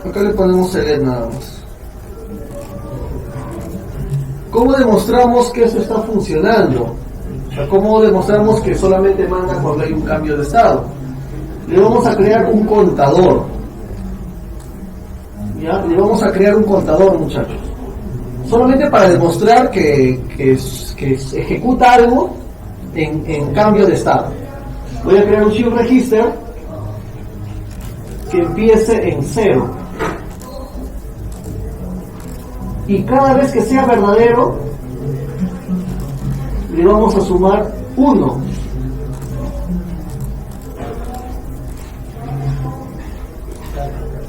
S1: Acá le ponemos el LED nada más. ¿Cómo demostramos que eso está funcionando? O sea, ¿cómo demostramos que solamente manda cuando hay un cambio de estado? Le vamos a crear un contador. ¿Ya? Le vamos a crear un contador, muchachos. Solamente para demostrar que ejecuta algo en cambio de estado. Voy a crear un shift register que empiece en 0. Y cada vez que sea verdadero, le vamos a sumar 1.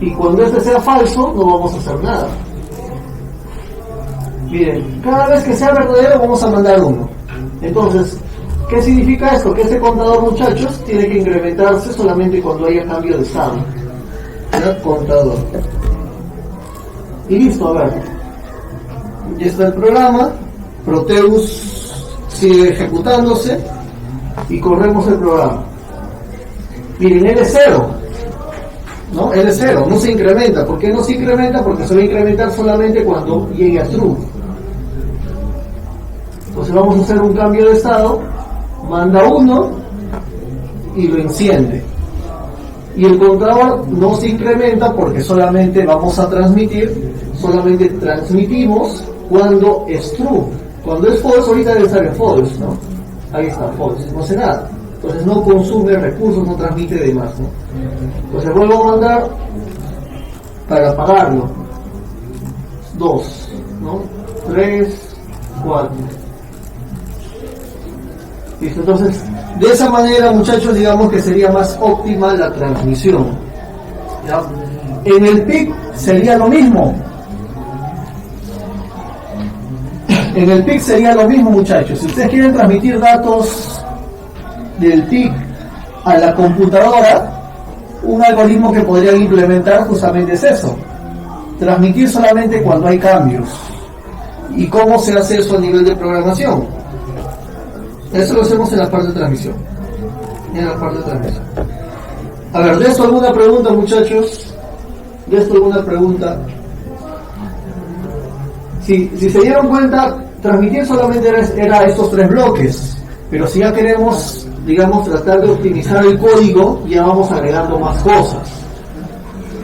S1: Y cuando este sea falso, no vamos a hacer nada. Miren, cada vez que sea verdadero, vamos a mandar 1. Entonces, ¿Qué significa esto? Que este contador, muchachos, tiene que incrementarse solamente cuando haya cambio de estado. ¿Ya? Contador. Y listo, a ver. Ya está el programa. Proteus sigue ejecutándose. Y corremos el programa. Miren, L es 0. ¿No? L es 0, no se incrementa. ¿Por qué no se incrementa? Porque se va a incrementar solamente cuando llegue a true. Entonces vamos a hacer un cambio de estado, manda 1 y lo enciende. Y el contador no se incrementa porque solamente vamos a transmitir, solamente transmitimos cuando es true. Cuando es false, ahorita debe estar en false, ¿no? Ahí está, false, no hace nada. Entonces no consume recursos, no transmite demás, ¿no? Entonces vuelvo a mandar para apagarlo. 2, ¿no? 3, 4. Listo, entonces, de esa manera, muchachos, digamos que sería más óptima la transmisión. ¿Ya? En el PIC sería lo mismo. En el PIC sería lo mismo, muchachos. Si ustedes quieren transmitir datos del PIC a la computadora, un algoritmo que podrían implementar justamente es eso. Transmitir solamente cuando hay cambios. ¿Y cómo se hace eso a nivel de programación? Eso lo hacemos en la parte de transmisión. En la parte de transmisión. A ver, ¿de esto alguna pregunta, muchachos? ¿De esto alguna pregunta? Si se dieron cuenta, transmitir solamente era estos 3 bloques. Pero si ya queremos, digamos, tratar de optimizar el código, ya vamos agregando más cosas.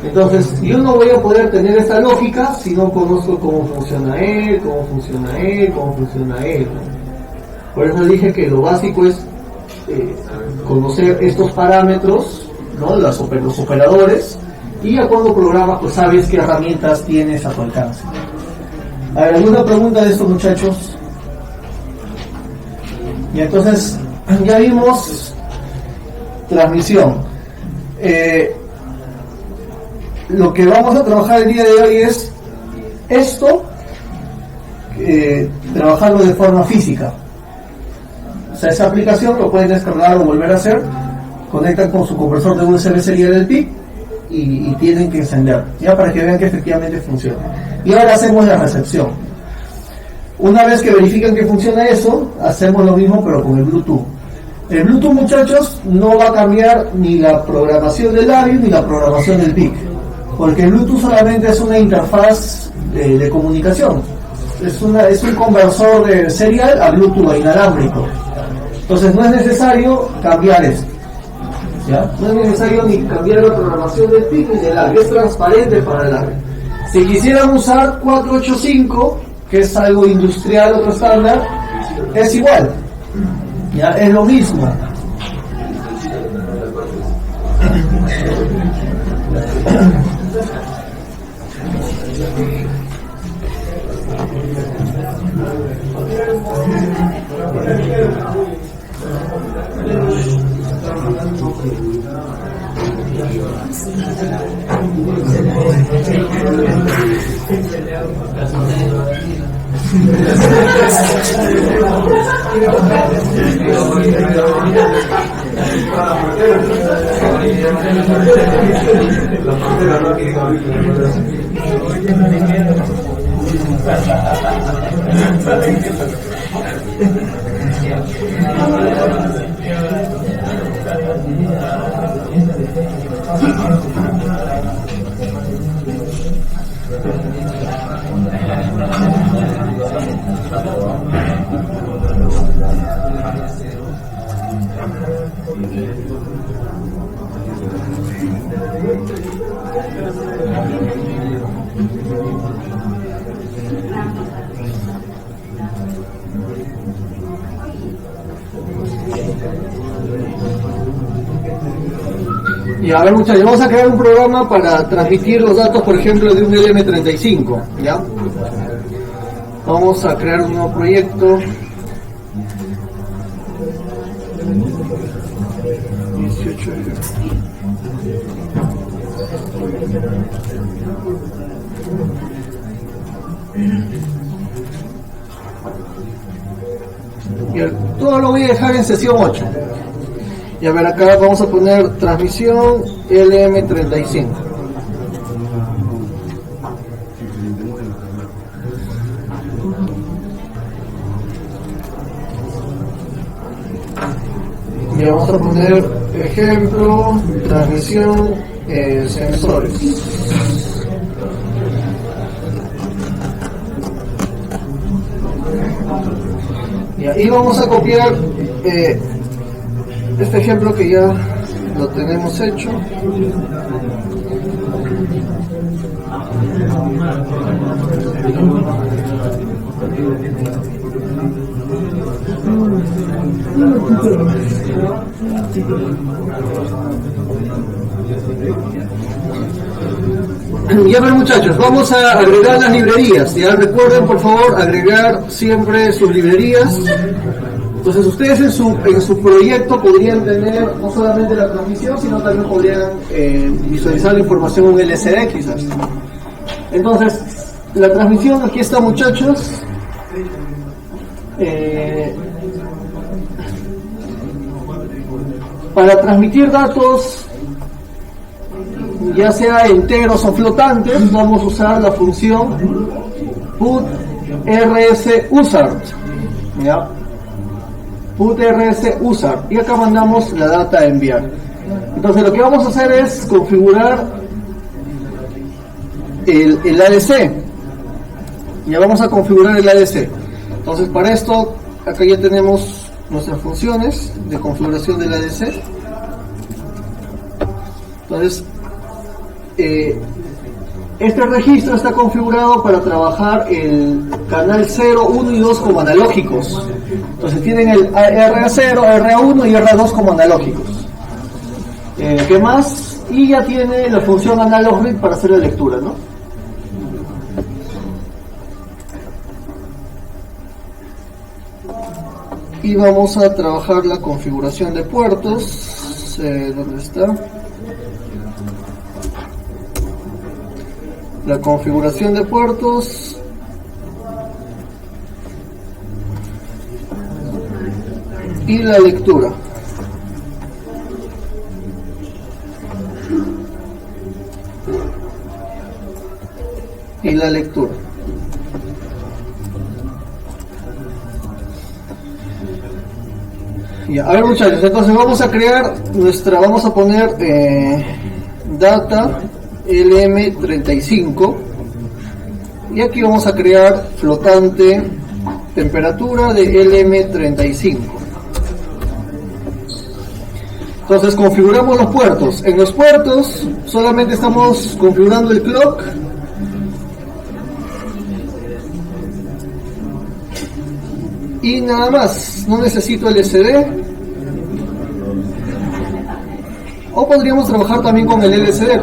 S1: Entonces, yo no voy a poder tener esta lógica si no conozco cómo funciona él, cómo funciona él, cómo funciona él, ¿no? Por eso dije que lo básico es conocer estos parámetros, ¿no? Los operadores, y ya cuando programas pues sabes qué herramientas tienes a tu alcance. A ver, ¿alguna pregunta de estos, muchachos? Y entonces ya vimos transmisión. Lo que vamos a trabajar el día de hoy es esto, trabajarlo de forma física. O sea, esa aplicación lo pueden descargar o volver a hacer, conectan con su conversor de USB serial del PIC y tienen que encender, ya para que vean que efectivamente funciona. Y ahora hacemos la recepción. Una vez que verifican que funciona eso, hacemos lo mismo pero con el Bluetooth. El Bluetooth, muchachos, no va a cambiar ni la programación del AVIO ni la programación del PIC, porque el Bluetooth solamente es una interfaz de comunicación. Es un conversor de serial a Bluetooth, a inalámbrico. Entonces no es necesario cambiar esto, ¿ya? No es necesario ni cambiar la programación del PIC ni del AVIO, es transparente para el AVIO. Si quisieran usar 485, que es algo industrial, otro estándar, es igual, ¿ya? Es lo mismo. Y a ver, muchachos, vamos a crear un programa para transmitir los datos, por ejemplo, de un LM35, ¿ya? Vamos a crear un nuevo proyecto. 18. Y todo lo voy a dejar en sesión 8. Y a ver, acá vamos a poner transmisión LM35. Y vamos a poner ejemplo, transmisión, sensores. Y ahí vamos a copiar este ejemplo que ya lo tenemos hecho. Y a ver, muchachos, vamos a agregar las librerías. Ya recuerden, por favor, agregar siempre sus librerías. Entonces ustedes en su proyecto podrían tener no solamente la transmisión, sino también podrían visualizar la información en un LCD quizás. Entonces, la transmisión aquí está, muchachos. Para transmitir datos, ya sea enteros o flotantes, vamos a usar la función put rs_usart, ¿ya? Put rs_usart, y acá mandamos la data a enviar. Entonces lo que vamos a hacer es configurar el ADC. Ya vamos a configurar el ADC. Entonces para esto, acá ya tenemos nuestras funciones de configuración del ADC. Entonces este registro está configurado para trabajar el canal 0, 1 y 2 como analógicos. Entonces tienen el RA0, RA1 y RA2 como analógicos. ¿Qué más? Y ya tiene la función analog read para hacer la lectura, ¿no? Y vamos a trabajar la configuración de puertos. ¿Dónde está? La configuración de puertos. Y la lectura. Y la lectura. Ya, a ver, muchachos, entonces vamos a crear vamos a poner data LM35 y aquí vamos a crear flotante temperatura de LM35. Entonces configuramos los puertos. En los puertos solamente estamos configurando el clock y nada más, no necesito el LCD. O podríamos trabajar también con el LCD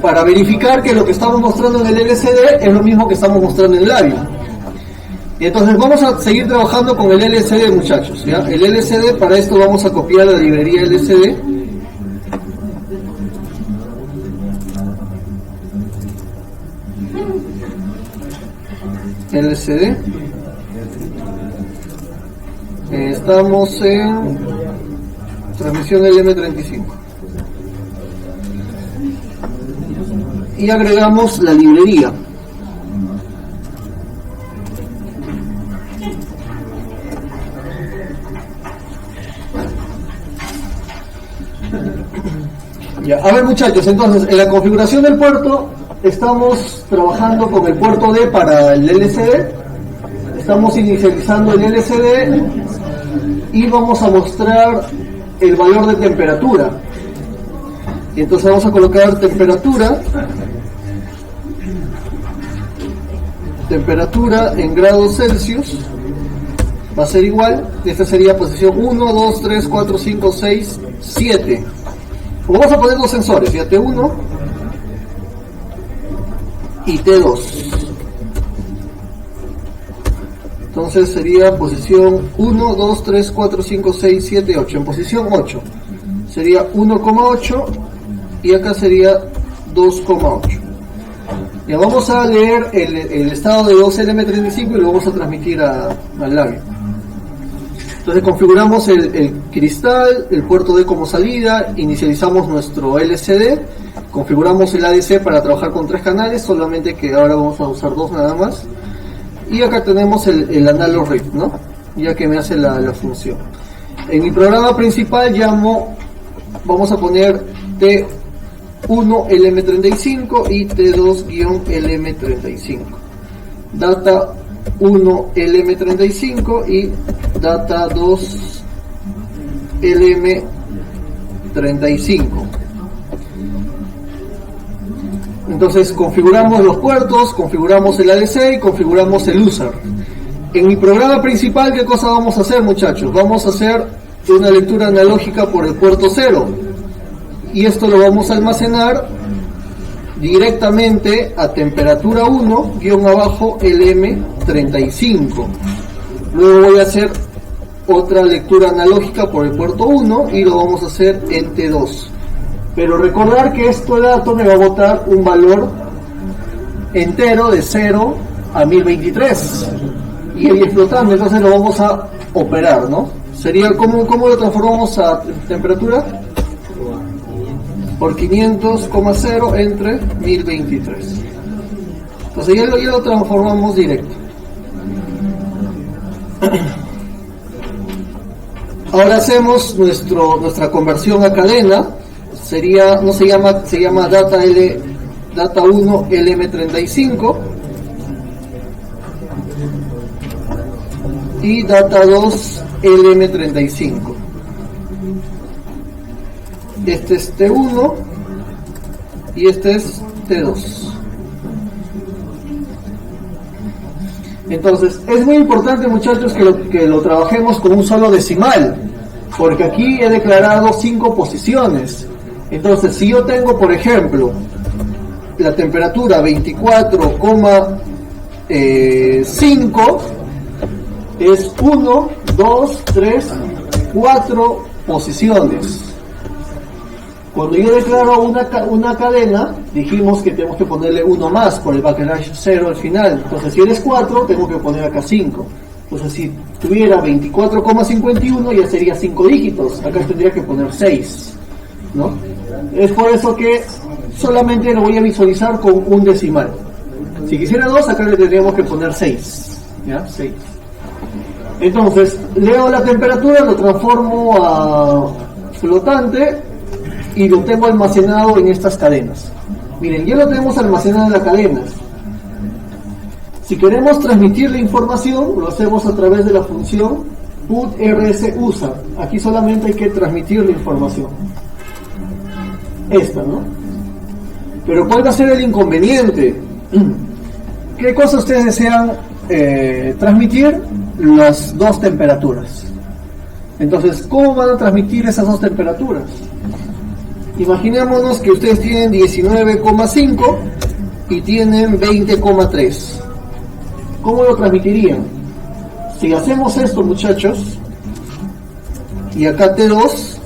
S1: para verificar que lo que estamos mostrando en el LCD es lo mismo que estamos mostrando en el labio. Y entonces vamos a seguir trabajando con el LCD, muchachos, ¿ya? El LCD, para esto vamos a copiar la librería LCD. LCD. Estamos en transmisión LM35 y agregamos la librería. Ya, a ver, muchachos, entonces en la configuración del puerto estamos trabajando con el puerto D para el LCD. Estamos inicializando el LCD y vamos a mostrar el valor de temperatura. Y entonces vamos a colocar temperatura en grados Celsius, va a ser igual, esta sería posición 1, 2, 3, 4, 5, 6, 7. O vamos a poner los sensores, ya T1 y T2. Entonces sería posición 1, 2, 3, 4, 5, 6, 7, 8. En posición 8 sería 1,8 y acá sería 2,8. Ya vamos a leer el estado de 2LM35 y lo vamos a transmitir al labio. Entonces configuramos el cristal, el puerto D como salida, inicializamos nuestro LCD, configuramos el ADC para trabajar con 3 canales, solamente que ahora vamos a usar 2 nada más. Y acá tenemos el analog RIP, ¿no? Ya que me hace la función. En mi programa principal vamos a poner T1LM35 y T2-LM35. Data 1LM35 y data 2LM35. Entonces configuramos los puertos, configuramos el ADC y configuramos el user. En mi programa principal, ¿qué cosa vamos a hacer, muchachos? Vamos a hacer una lectura analógica por el puerto 0 y esto lo vamos a almacenar directamente a temperatura 1-LM35. Luego voy a hacer otra lectura analógica por el puerto 1 y lo vamos a hacer en T2. Pero recordar que este dato me va a botar un valor entero de 0 a 1023 y el flotando, entonces lo vamos a operar, ¿no? Sería, ¿cómo lo transformamos a temperatura? Por 500,0 entre 1023. Entonces ya lo transformamos directo. Ahora hacemos nuestra conversión a cadena. Se llama data 1 LM35 y data 2 LM35. Este es T1 y este es T2. Entonces es muy importante, muchachos, que lo trabajemos con un solo decimal, porque aquí he declarado 5 posiciones. Entonces si yo tengo, por ejemplo, la temperatura 24,5, es 1, 2, 3, 4 posiciones. Cuando yo declaro una cadena, dijimos que tenemos que ponerle 1 más por el backlash 0 al final. Entonces si eres 4, tengo que poner acá 5. Entonces si tuviera 24,51 ya sería 5 dígitos. Acá tendría que poner 6, ¿no? Es por eso que solamente lo voy a visualizar con un decimal. Si quisiera 2, acá le tendríamos que poner 6, ¿ya? 6. Entonces leo la temperatura, lo transformo a flotante y lo tengo almacenado en estas cadenas. Miren, ya lo tenemos almacenado en las cadenas. Si queremos transmitir la información, lo hacemos a través de la función put_rs_user. Aquí solamente hay que transmitir la información. Esta, ¿no? Pero ¿cuál va a ser el inconveniente? ¿Qué cosa ustedes desean transmitir? Las 2 temperaturas. Entonces, ¿cómo van a transmitir esas 2 temperaturas? Imaginémonos que ustedes tienen 19,5 y tienen 20,3. ¿Cómo lo transmitirían? Si hacemos esto, muchachos, y acá T2,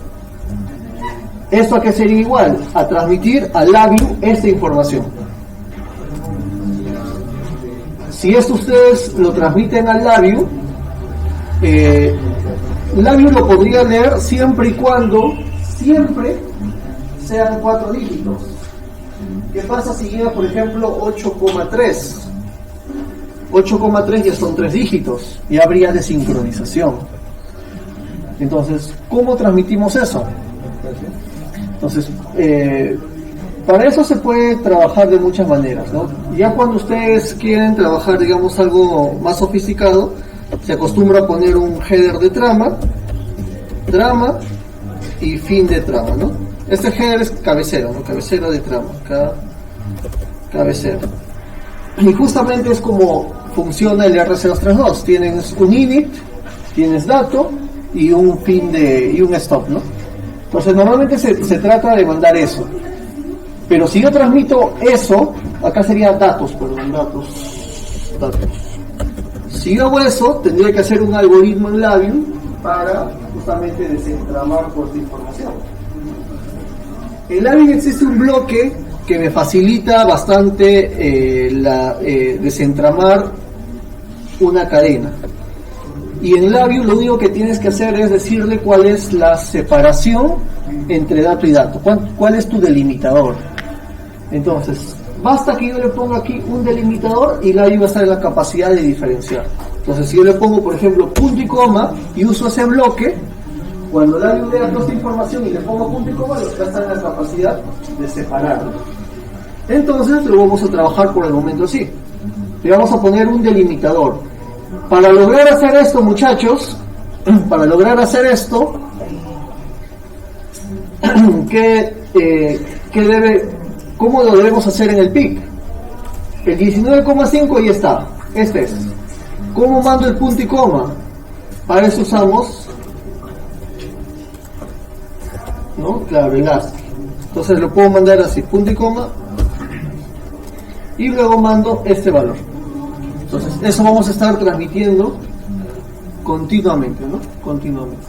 S1: ¿esto a qué sería igual? A transmitir al labio esta información. Si esto ustedes lo transmiten al labio, el labio lo podría leer siempre y cuando sean 4 dígitos. ¿Qué pasa si llega, por ejemplo, 8,3? 8,3 ya son 3 dígitos y habría desincronización. Entonces, ¿cómo transmitimos eso? Entonces, para eso se puede trabajar de muchas maneras, ¿no? Ya cuando ustedes quieren trabajar, digamos, algo más sofisticado, se acostumbra a poner un header de trama y fin de trama, ¿no? Este header es cabecera, ¿no? Cabecera de trama, cabecera. Y justamente es como funciona el RC232. Tienes un init, tienes dato y un fin y un stop, ¿no? Entonces normalmente se trata de mandar eso. Pero si yo transmito eso, acá sería datos. Si yo hago eso, tendría que hacer un algoritmo en Labium para justamente desentramar toda esta información. En Labium existe un bloque que me facilita bastante desentramar una cadena. Y en Labview lo único que tienes que hacer es decirle cuál es la separación entre dato y dato, cuál es tu delimitador. Entonces, basta que yo le ponga aquí un delimitador y Labview va a estar en la capacidad de diferenciar. Entonces, si yo le pongo, por ejemplo, punto y coma y uso ese bloque, cuando Labview lea toda esta información y le pongo punto y coma, va a estar en la capacidad de separarlo. Entonces, lo vamos a trabajar por el momento así. Le vamos a poner un delimitador. Para lograr hacer esto, muchachos, ¿cómo lo debemos hacer en el PIC? El 19,5 ahí está. Este es. ¿Cómo mando el punto y coma? Para eso usamos, ¿no? Claro, el ASCII. Entonces lo puedo mandar así, punto y coma, y luego mando este valor. Entonces, eso vamos a estar transmitiendo continuamente, ¿no? Continuamente.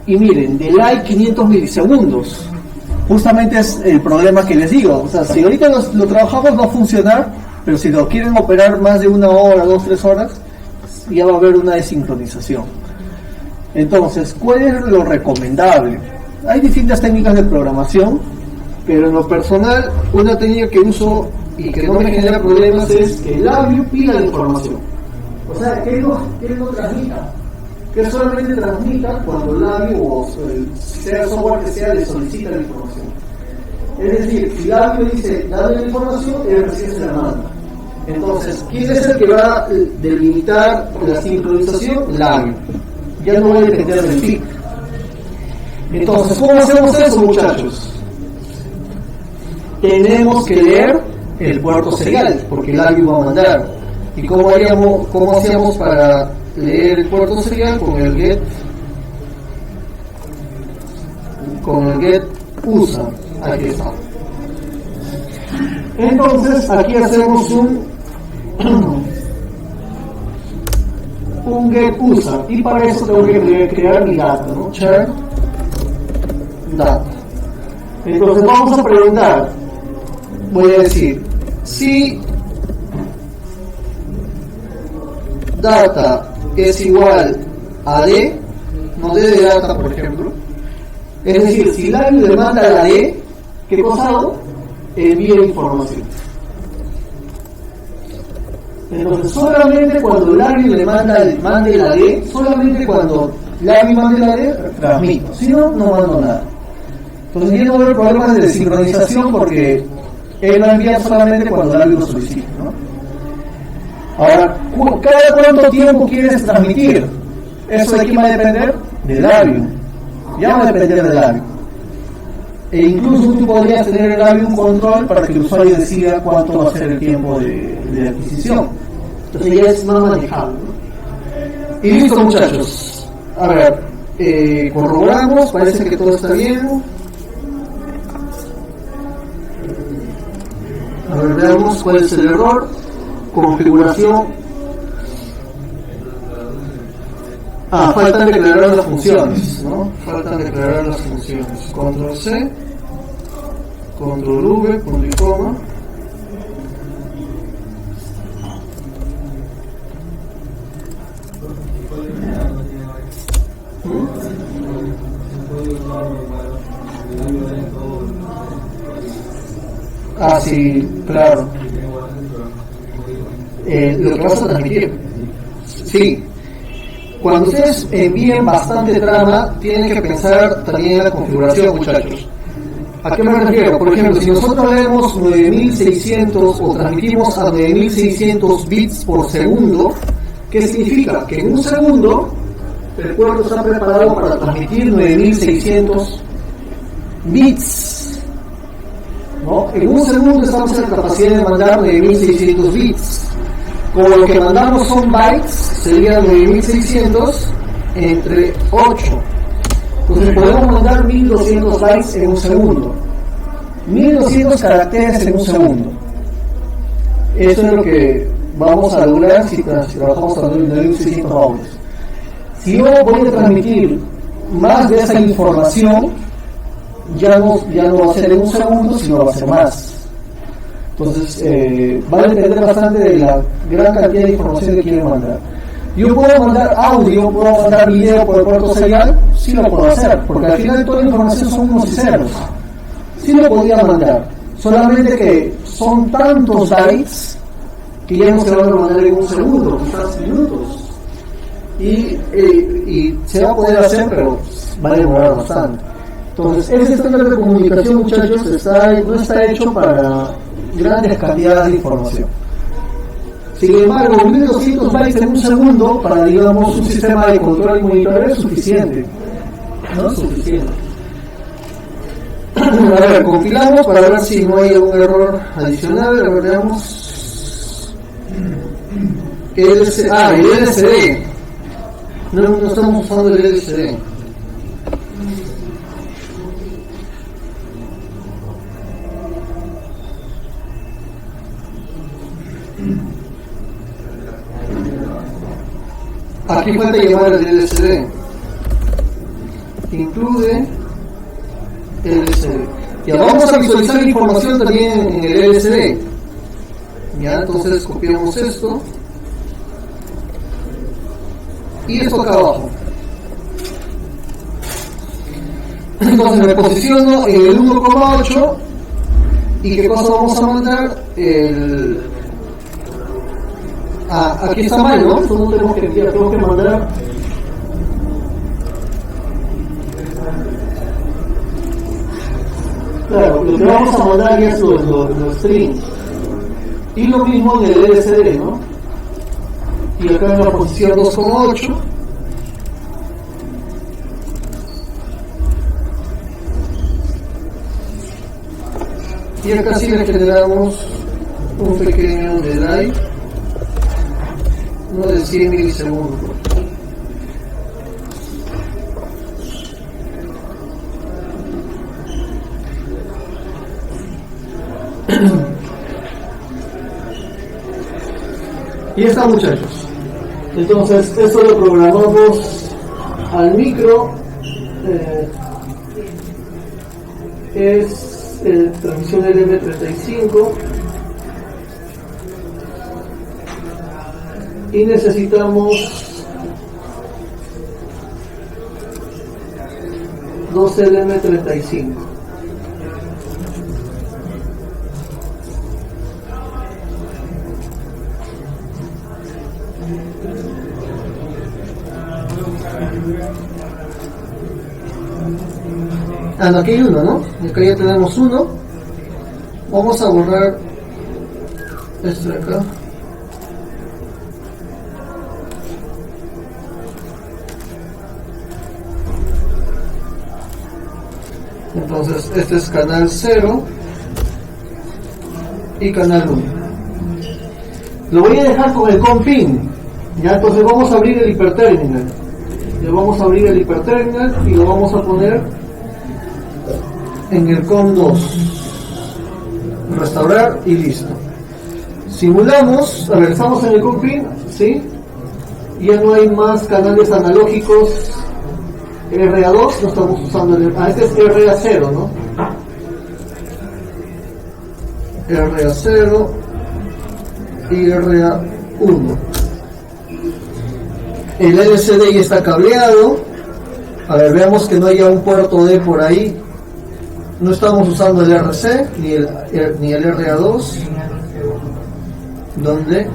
S1: Y miren, delay 500 milisegundos. Justamente es el problema que les digo. O sea, si ahorita lo trabajamos va a funcionar, pero si lo quieren operar más de 1 hora, 2, 3 horas, ya va a haber una desincronización. Entonces, ¿cuál es lo recomendable? Hay distintas técnicas de programación, pero en lo personal, una técnica que uso y que no me genera problemas es que el Labview pida la información. O sea, que él no transmita, que solamente transmita cuando el Labview o sea el software que sea le solicita la información. Es decir, si Labview dice dale la información, él recién se la manda. Entonces, ¿quién es el que va a delimitar la sincronización? Labview. Ya no va a depender del PIC. Entonces, ¿cómo hacemos eso, muchachos? Tenemos que leer el puerto serial, porque el Labview va a mandar. ¿Y cómo hacíamos para leer el puerto serial? Con el get usa. Aquí está. Entonces, aquí hacemos un get usa, y para eso tengo que crear mi data, ¿no? Char data. Entonces vamos a preguntar, voy a decir, si data es igual a D, no D de data, por ejemplo, es decir, si Labview le manda la D, ¿qué cosa hago? Envía información. Entonces, solamente cuando Labview le mande la D, solamente cuando Labview mande la D, transmito. Si no, no mando nada. Entonces, ya no va a haber problemas de sincronización porque él va a enviar solamente cuando Labview lo solicite, ¿no? Ahora, ¿cada cuánto tiempo quieres transmitir? Eso de quién va a depender del Labview. Ya va a depender del Labview. E incluso tú podrías tener en Labview un control para que el usuario decida cuánto va a ser el tiempo de adquisición. Entonces ya es más manejable, ¿no? Y listo, muchachos. A ver, corroboramos, parece que todo está bien. A ver, veamos cuál es el error. Configuración. Faltan declarar las funciones, ¿no? Faltan declarar las funciones. Control C, Control V, punto y coma. Sí, claro. Lo que vas a transmitir. Sí. Cuando ustedes envíen bastante trama, tienen que pensar también en la configuración, muchachos. ¿A qué me refiero? Por ejemplo, si nosotros leemos 9600 o transmitimos a 9600 bits por segundo, ¿qué significa? Que en un segundo el puerto está preparado para transmitir 9600 bits, ¿no? En un segundo estamos en la capacidad de mandar 9600 bits. Como lo que mandamos son bytes, serían 9600 entre 8. Entonces podemos mandar 1200 bytes en un segundo. 1200 caracteres en un segundo. Eso es lo que vamos a lograr si trabajamos a 9600 baubles. Si yo voy a transmitir más de esa información, ya no va a ser en un segundo, sino va a ser más. Entonces, va a depender bastante de la gran cantidad de información que quieren mandar. Yo puedo mandar audio, puedo mandar video por el puerto serial, sí lo puedo hacer, porque al final toda la información son unos y ceros. Sí lo podía mandar, solamente que son tantos bytes que ya no se van a mandar en un segundo, quizás minutos. Y se va a poder hacer, pero va a demorar bastante. Entonces, ese estándar de comunicación, muchachos, no está hecho para grandes cantidades de información. Sin embargo, 1200 bytes en un segundo para, digamos, un sistema de control y monitoreo es suficiente. No es suficiente. A ver, compilamos para ver si no hay algún error adicional. A ver, veamos. El LCD. No estamos usando el LCD. Aquí falta llamar el LCD. Incluye LCD. Ya vamos a visualizar la información también en el LCD. Ya, entonces copiamos esto. Y esto acá abajo. Entonces me posiciono en el 1,8. ¿Y qué cosa vamos a mandar? Aquí está mal, ¿no? Entonces no tengo que mandar. Claro, lo que vamos a mandar ya es los strings. Y lo mismo en el LCD, ¿no? Y acá en la posición 2,8. Y acá sí le generamos un pequeño delay, no de 100 milisegundos. Y está, muchachos. Entonces, esto lo programamos al micro. Es transmisión LM35. Y necesitamos 2 LM35. No, aquí hay uno, ¿no? Acá ya tenemos uno. Vamos a borrar esto de acá. Entonces, este es canal 0 y canal 1. Lo voy a dejar con el COM-PIN. Ya, entonces vamos a abrir el hiperterminal. Le vamos a abrir el hiperterminal y lo vamos a poner en el COM2. Restaurar y listo. Simulamos, a ver, estamos en el COM-PIN, ¿sí? Ya no hay más canales analógicos. RA2 no estamos usando este es RA0, ¿no? RA0 y RA1. El LCD ya está cableado. A ver, veamos que no haya un puerto D por ahí. No estamos usando el RC ni el RA2. ¿Dónde?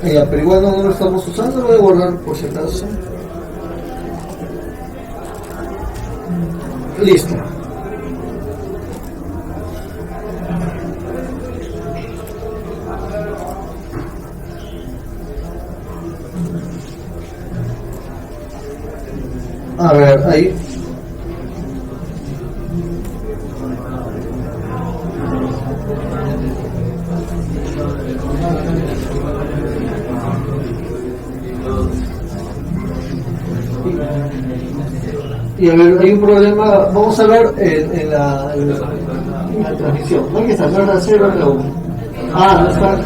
S1: Pero igual no lo estamos usando, lo voy a guardar por si acaso. Listo. A ver, ahí. Y a ver, hay un problema, vamos a ver en la transmisión. No hay que estar la 0 y la 1. No está.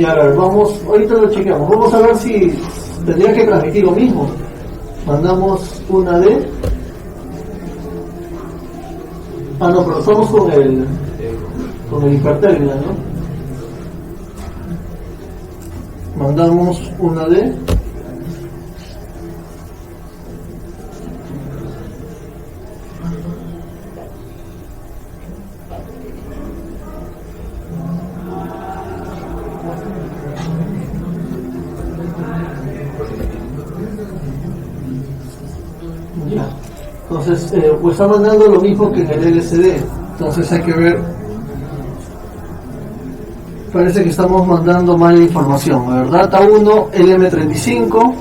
S1: Ya, a ver, vamos, ahorita lo chequeamos. Vamos a ver si tendría que transmitir lo mismo. Mandamos una D. Ah, no, pero estamos con el hiperterminal, ¿no? Mandamos una D. Ya. Entonces, pues está mandando lo mismo que en el LCD. Entonces hay que ver. Parece que estamos mandando mala información. A ver, data 1, LM35.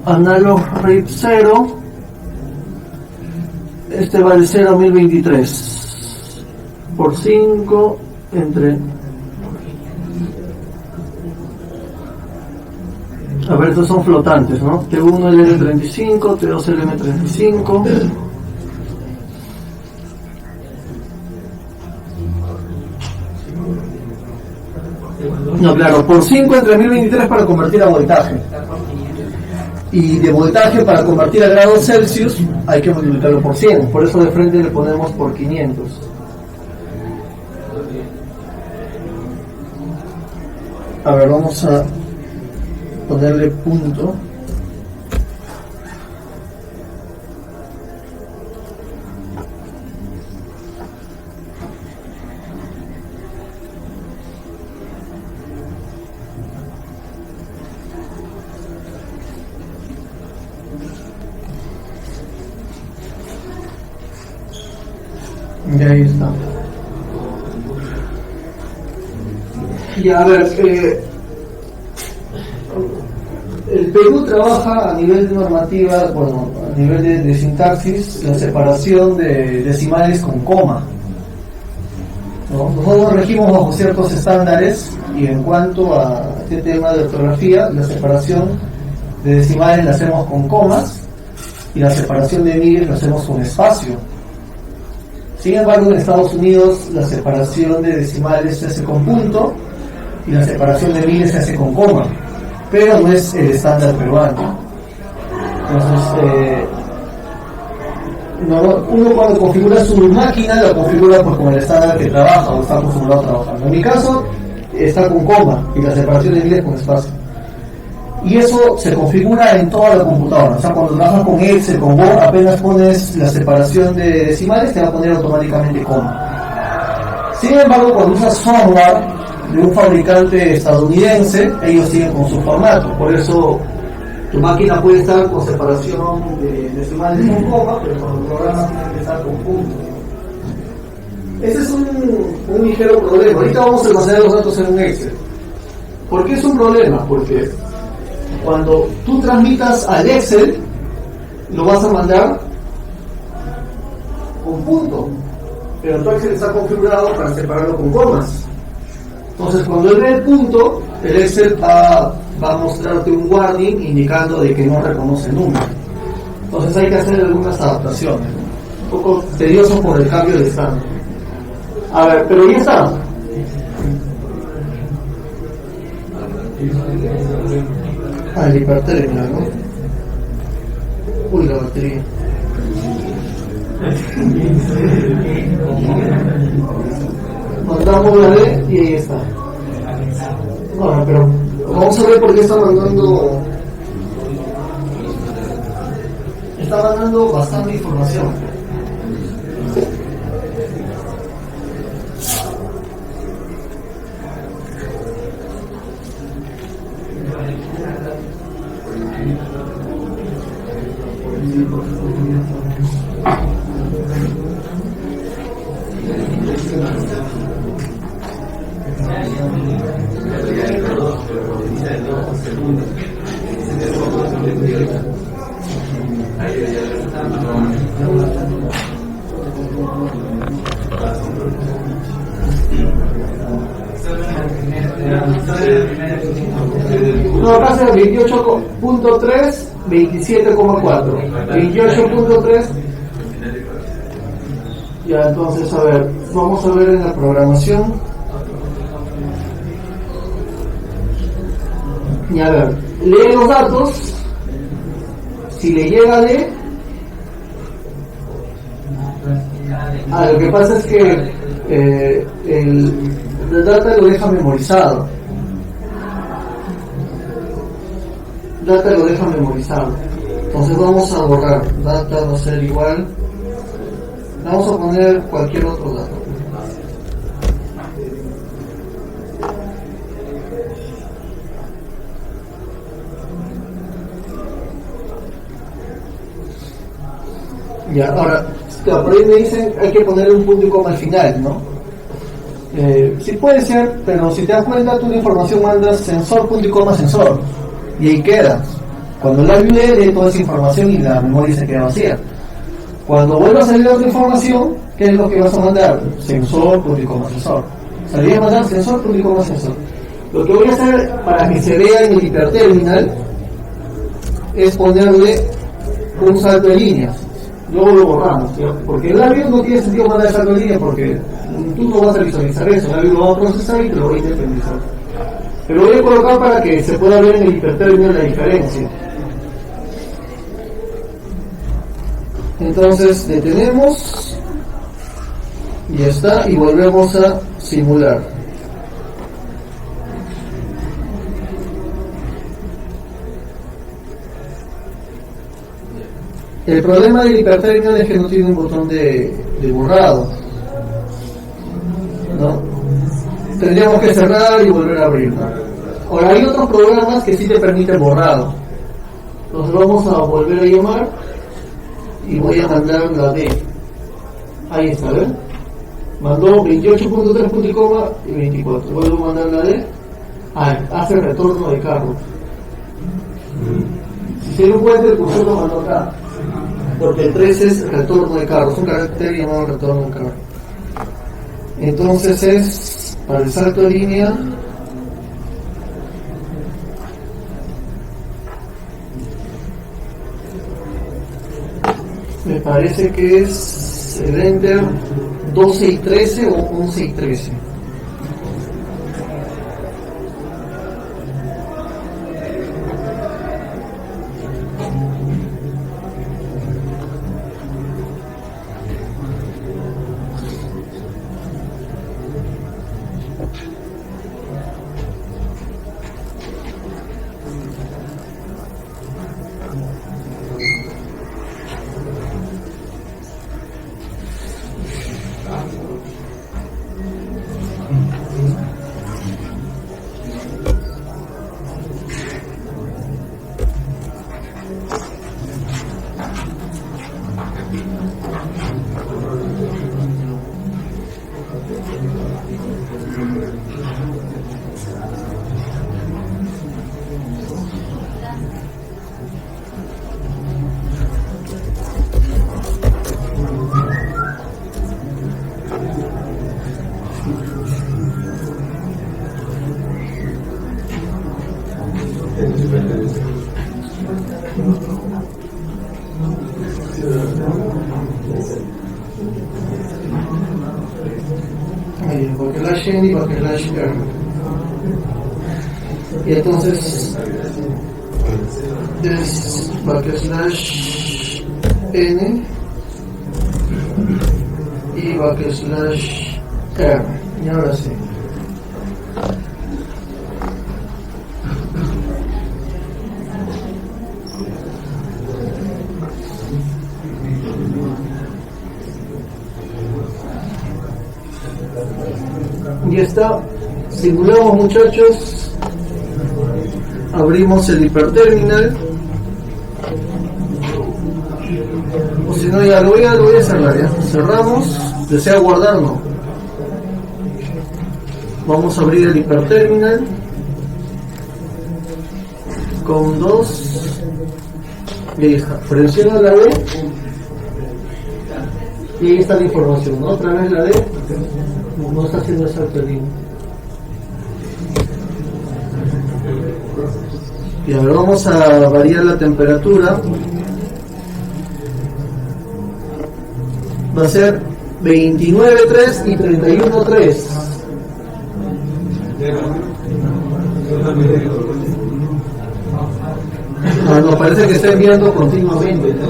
S1: Analog rate 0. Este va de 0 a 1023. Por 5 entre... A ver, estos son flotantes, ¿no? T1 LM35, T2 LM35. No, claro, por 5 entre 1023 para convertir a voltaje. Y de voltaje para convertir a grados Celsius hay que multiplicarlo por 100. Por eso de frente le ponemos por 500. A ver, vamos a ponerle punto. Y ahí está. Y a ver, el Perú trabaja a nivel de normativa, bueno, a nivel de sintaxis, la separación de decimales con coma, ¿no? Nosotros regimos bajo ciertos estándares y en cuanto a este tema de ortografía, la separación de decimales la hacemos con comas y la separación de miles la hacemos con espacio. Sin embargo, en Estados Unidos la separación de decimales se hace con punto y la separación de miles se hace con coma, pero no es el estándar peruano. Entonces, uno cuando configura su máquina la configura pues con el estándar que trabaja o está acostumbrado a trabajar. En mi caso está con coma y la separación de miles con espacio. Y eso se configura en toda la computadora. O sea, cuando trabajas con Excel, con Word, apenas pones la separación de decimales, te va a poner automáticamente coma. Sin embargo, cuando usas software de un fabricante estadounidense, ellos siguen con su formato. Por eso tu máquina puede estar con separación de decimales con coma, pero cuando el programa tiene que estar con puntos. Ese es un ligero problema. Ahorita vamos a almacenar los datos en un Excel. ¿Por qué es un problema? Porque cuando tú transmitas al Excel, lo vas a mandar con punto, pero tu Excel está configurado para separarlo con comas. Entonces, cuando él ve el punto, el Excel va a mostrarte un warning indicando de que no reconoce el número. Entonces hay que hacer algunas adaptaciones, un poco tedioso por el cambio de estándar. A ver, pero ya está. El hiperterminal, ¿no? Uy, la batería. Mandamos la D y ahí está. Bueno, pero vamos a ver por qué está mandando bastante información. No, acá es 28.3, 27,4. 28.3. Ya, entonces, a ver, vamos a ver en la programación. Y a ver, lee los datos. Si le llega de... lo que pasa es que el data lo deja memorizado. Data lo deja memorizado. Entonces vamos a borrar. Data va a ser igual. Vamos a poner cualquier otro dato. Ya, ahora, por ahí me dicen hay que poner un punto y coma al final, ¿no? Sí puede ser, pero si te das cuenta, tú la información mandas sensor, punto y coma, sensor. Y ahí queda. Cuando la lee toda esa información y la memoria se queda vacía. Cuando vuelva a salir otra información, ¿qué es lo que vas a mandar? Sensor, punto y coma, sensor. Salí a mandar sensor, punto y coma, sensor. Lo que voy a hacer para que se vea en el hiperterminal es ponerle un salto de líneas. Luego lo borramos, ¿sí? Porque el labio no tiene sentido mandar el salto de línea porque tú no vas a visualizar eso, el labio lo va a procesar y te lo va a independizar. Pero voy a colocar para que se pueda ver en el hiperterminal la diferencia. Entonces detenemos, ya está, y volvemos a simular. El problema del hiperterminal es que no tiene un botón de borrado, ¿no? Tendríamos que cerrar y volver a abrir, ¿no? Ahora hay otros programas que sí te permiten borrado. Entonces vamos a volver a llamar y voy a mandar la D. Ahí está, ¿ven? Mandó 28.3 punto y coma y 24. Vuelvo a mandar la D. Hace retorno de cargo. Si se dieron cuenta, el cursor lo mandó acá. Porque el 3 es retorno de carro, es un carácter llamado retorno de carro. Entonces es para el salto de línea. Me parece que es el enter 12 y 13 o 11 y 13. Backlash N y Backlash R. Y entonces es Backlash N y Backlash R. Y ahora sí. Ya está, simulamos, muchachos, abrimos el hiperterminal, o si no ya lo voy a cerrar, ya, cerramos, desea guardar, no, vamos a abrir el hiperterminal, con 2, y ahí está, presiona la D, y ahí está la información, ¿no? Otra vez la D, no está haciendo el salto de línea. Y ahora vamos a variar la temperatura. Va a ser 29.3 y 31.3. No, parece que está enviando continuamente, ¿no?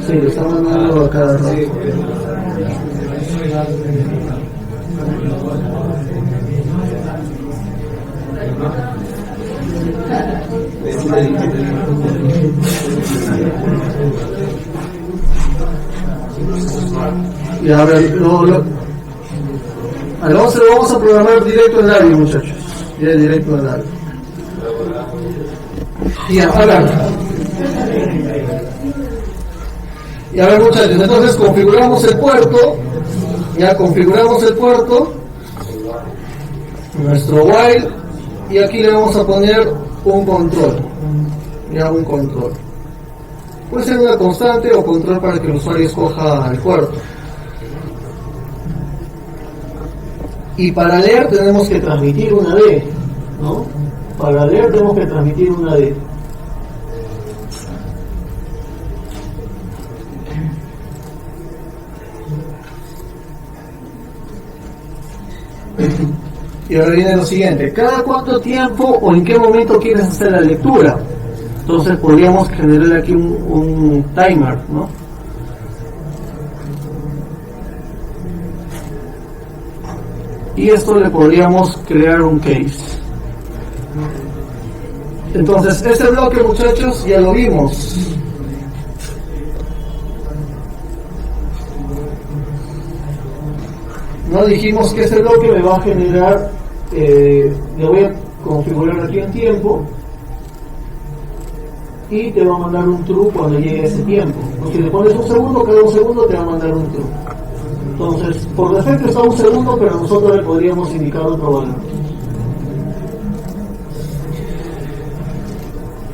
S1: Sí, lo está mandando a cada rato. Y ahora lo vamos a programar directo en live, muchachos. Ya directo en live. Y a ver, muchachos, entonces configuramos el puerto. Ya configuramos el puerto, nuestro while, y aquí le vamos a poner un control. Ya un control. Puede ser una constante o control para que el usuario escoja el puerto. Y para leer tenemos que transmitir una D, ¿no? Para leer tenemos que transmitir una D. Y ahora viene lo siguiente: ¿cada cuánto tiempo o en qué momento quieres hacer la lectura? Entonces podríamos generar aquí un timer, ¿no? Y esto le podríamos crear un case. Entonces este bloque, muchachos, ya lo vimos. No dijimos que este bloque me va a generar, le voy a configurar aquí en tiempo y te va a mandar un true cuando llegue ese tiempo. O si le pones un segundo, cada un segundo te va a mandar un true. Entonces, por defecto está un segundo, pero nosotros le podríamos indicar otro valor.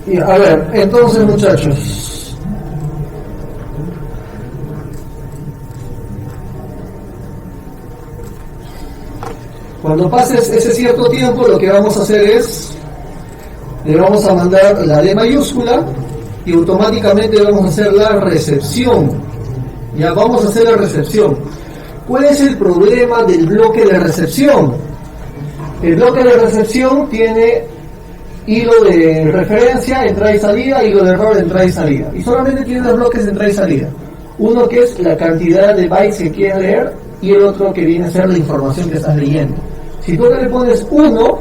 S1: Y a ver, entonces, muchachos, cuando pases ese cierto tiempo, lo que vamos a hacer es, le vamos a mandar la D mayúscula y automáticamente vamos a hacer la recepción. Ya vamos a hacer la recepción. ¿Cuál es el problema del bloque de recepción? El bloque de recepción tiene hilo de referencia, entrada y salida, hilo de error, entrada y salida. Y solamente tiene dos bloques de entrada y salida. Uno que es la cantidad de bytes que quieres leer y el otro que viene a ser la información que estás leyendo. Si tú le pones 1,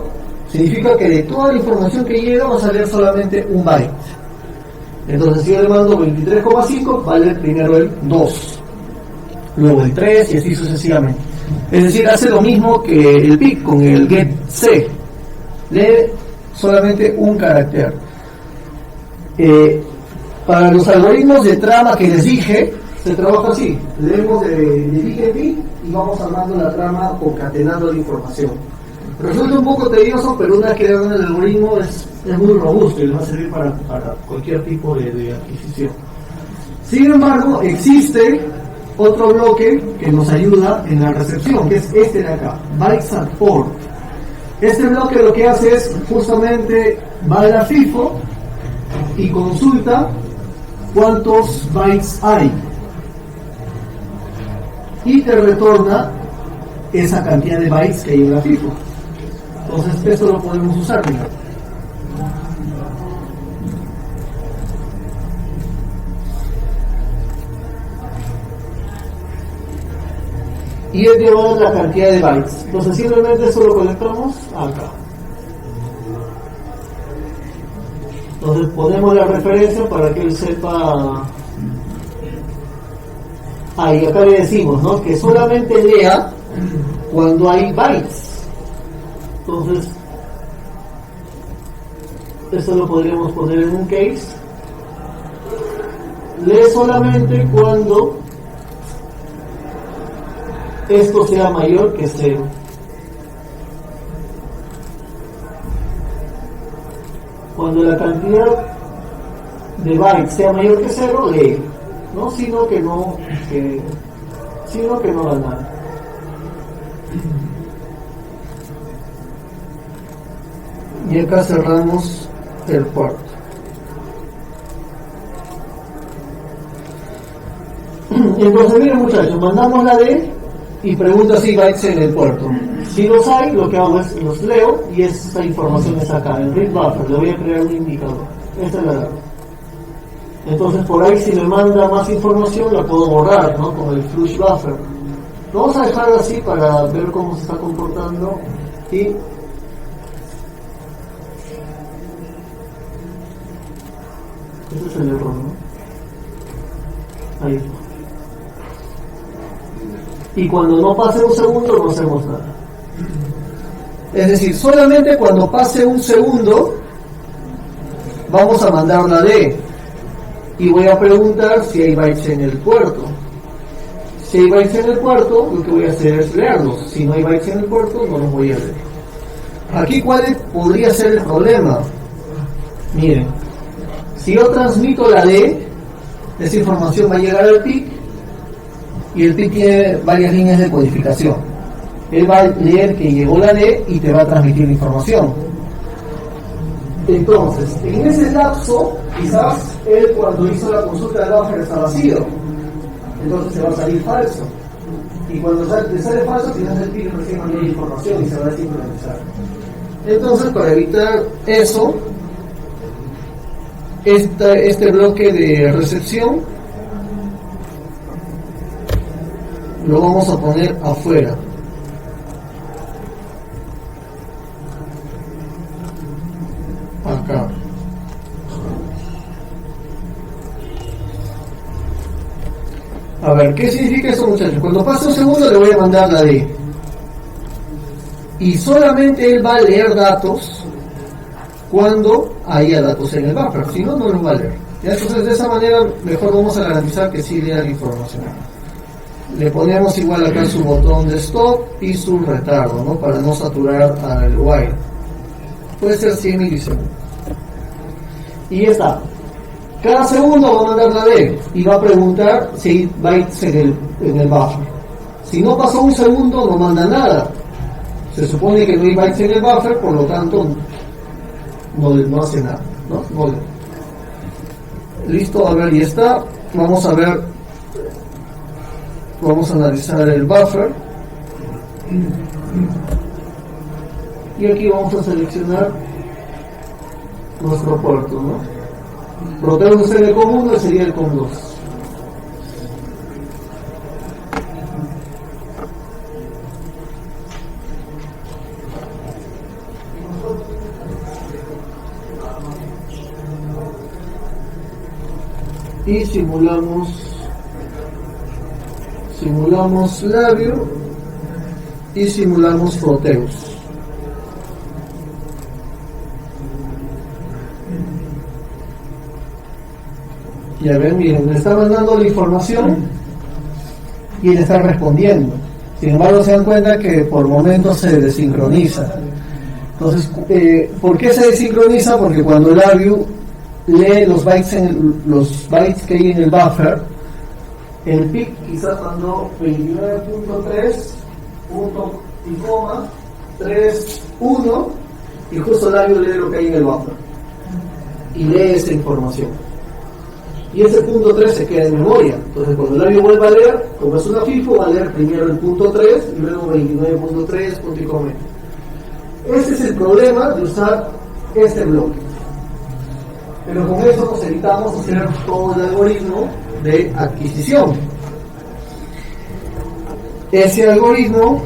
S1: significa que de toda la información que llega vas a leer solamente un byte. Entonces si yo le mando 23,5, va a leer primero el 2, luego el 3 y así sucesivamente. Es decir, hace lo mismo que el PIC con el getC. Lee solamente un carácter. Para los algoritmos de trama que les dije, se trabaja así: leemos de big en big y vamos armando la trama concatenando la información. Resulta un poco tedioso, pero una vez que hagan el algoritmo es muy robusto y les va a servir para cualquier tipo de adquisición. Sin embargo, existe otro bloque que nos ayuda en la recepción, que es este de acá, bytes at port. Este bloque lo que hace es justamente va a la FIFO y consulta cuántos bytes hay y te retorna esa cantidad de bytes que hay en la FIFO. Entonces esto lo podemos usar, mira. Y él lleva la cantidad de bytes. Entonces simplemente eso lo conectamos acá. Entonces ponemos la referencia para que él sepa. Y acá le decimos, ¿no?, que solamente lea cuando hay bytes. Entonces esto lo podríamos poner en un case. Lee solamente cuando esto sea mayor que 0. Cuando la cantidad de bytes sea mayor que 0, lee, ¿no? Sino que no da nada. Y acá cerramos el puerto. Entonces, miren muchachos, mandamos la D y pregunta si hay bytes en el puerto. Si los hay, lo que hago es los leo y esta información está acá, en read buffer, le voy a crear un indicador. Esta es la data. Entonces, por ahí si me manda más información la puedo borrar, ¿no? Con el flush buffer. Lo vamos a dejar así para ver cómo se está comportando y ese es el error, ¿no? Ahí está. Y cuando no pase un segundo no hacemos nada. Es decir, solamente cuando pase un segundo vamos a mandar la D y voy a preguntar si hay bytes en el puerto. Si hay bytes en el puerto, lo que voy a hacer es leerlos. Si no hay bytes en el puerto, no los voy a leer. Aquí, ¿cuál podría ser el problema? Miren, si yo transmito la D, esa información va a llegar al PIC y el PIC tiene varias líneas de codificación. Él va a leer que llegó la D y te va a transmitir la información. Entonces, en ese lapso, quizás él cuando hizo la consulta del buffer está vacío. Entonces se va a salir falso. Y cuando te sale falso, quizás el PIC recién mandó la información y se va a desincronizar. Entonces, para evitar eso, este bloque de recepción lo vamos a poner afuera. Acá. A ver, ¿qué significa eso, muchachos? Cuando pase un segundo le voy a mandar la D. Y solamente él va a leer datos cuando haya datos en el buffer. Si no, no los va a leer. ¿Ya? Entonces, de esa manera, mejor vamos a garantizar que sí lea la información. Le ponemos igual acá su botón de stop y su retardo, ¿no? Para no saturar al while. Puede ser 100 milisegundos. Y ya está. Cada segundo va a mandar la D y va a preguntar si hay bytes en el buffer. Si no pasó un segundo, no manda nada. Se supone que no hay bytes en el buffer, por lo tanto no hace nada, ¿no? No. Listo, a ver, y está. Vamos a ver, vamos a analizar el buffer. Y aquí vamos a seleccionar nuestro puerto, ¿no? Proteus es el COM1 y sería el COM2. Y simulamos labio y simulamos Proteus. Ya ven, miren, le está mandando la información y le está respondiendo. Sin embargo, se dan cuenta que por momentos se desincroniza. Entonces, ¿por qué se desincroniza? Porque cuando el labio lee los bytes que hay en el buffer, el PIC quizás mandó 29.3 punto y coma 3.1 y justo el labio lee lo que hay en el buffer y lee esa información. Y ese punto 3 se queda en memoria. Entonces, cuando el labio vuelva a leer, como es una FIFO, va a leer primero el punto 3 y luego 29.3, punto y coma. Ese es el problema de usar este bloque. Pero con eso nos evitamos hacer todo el algoritmo de adquisición. Ese algoritmo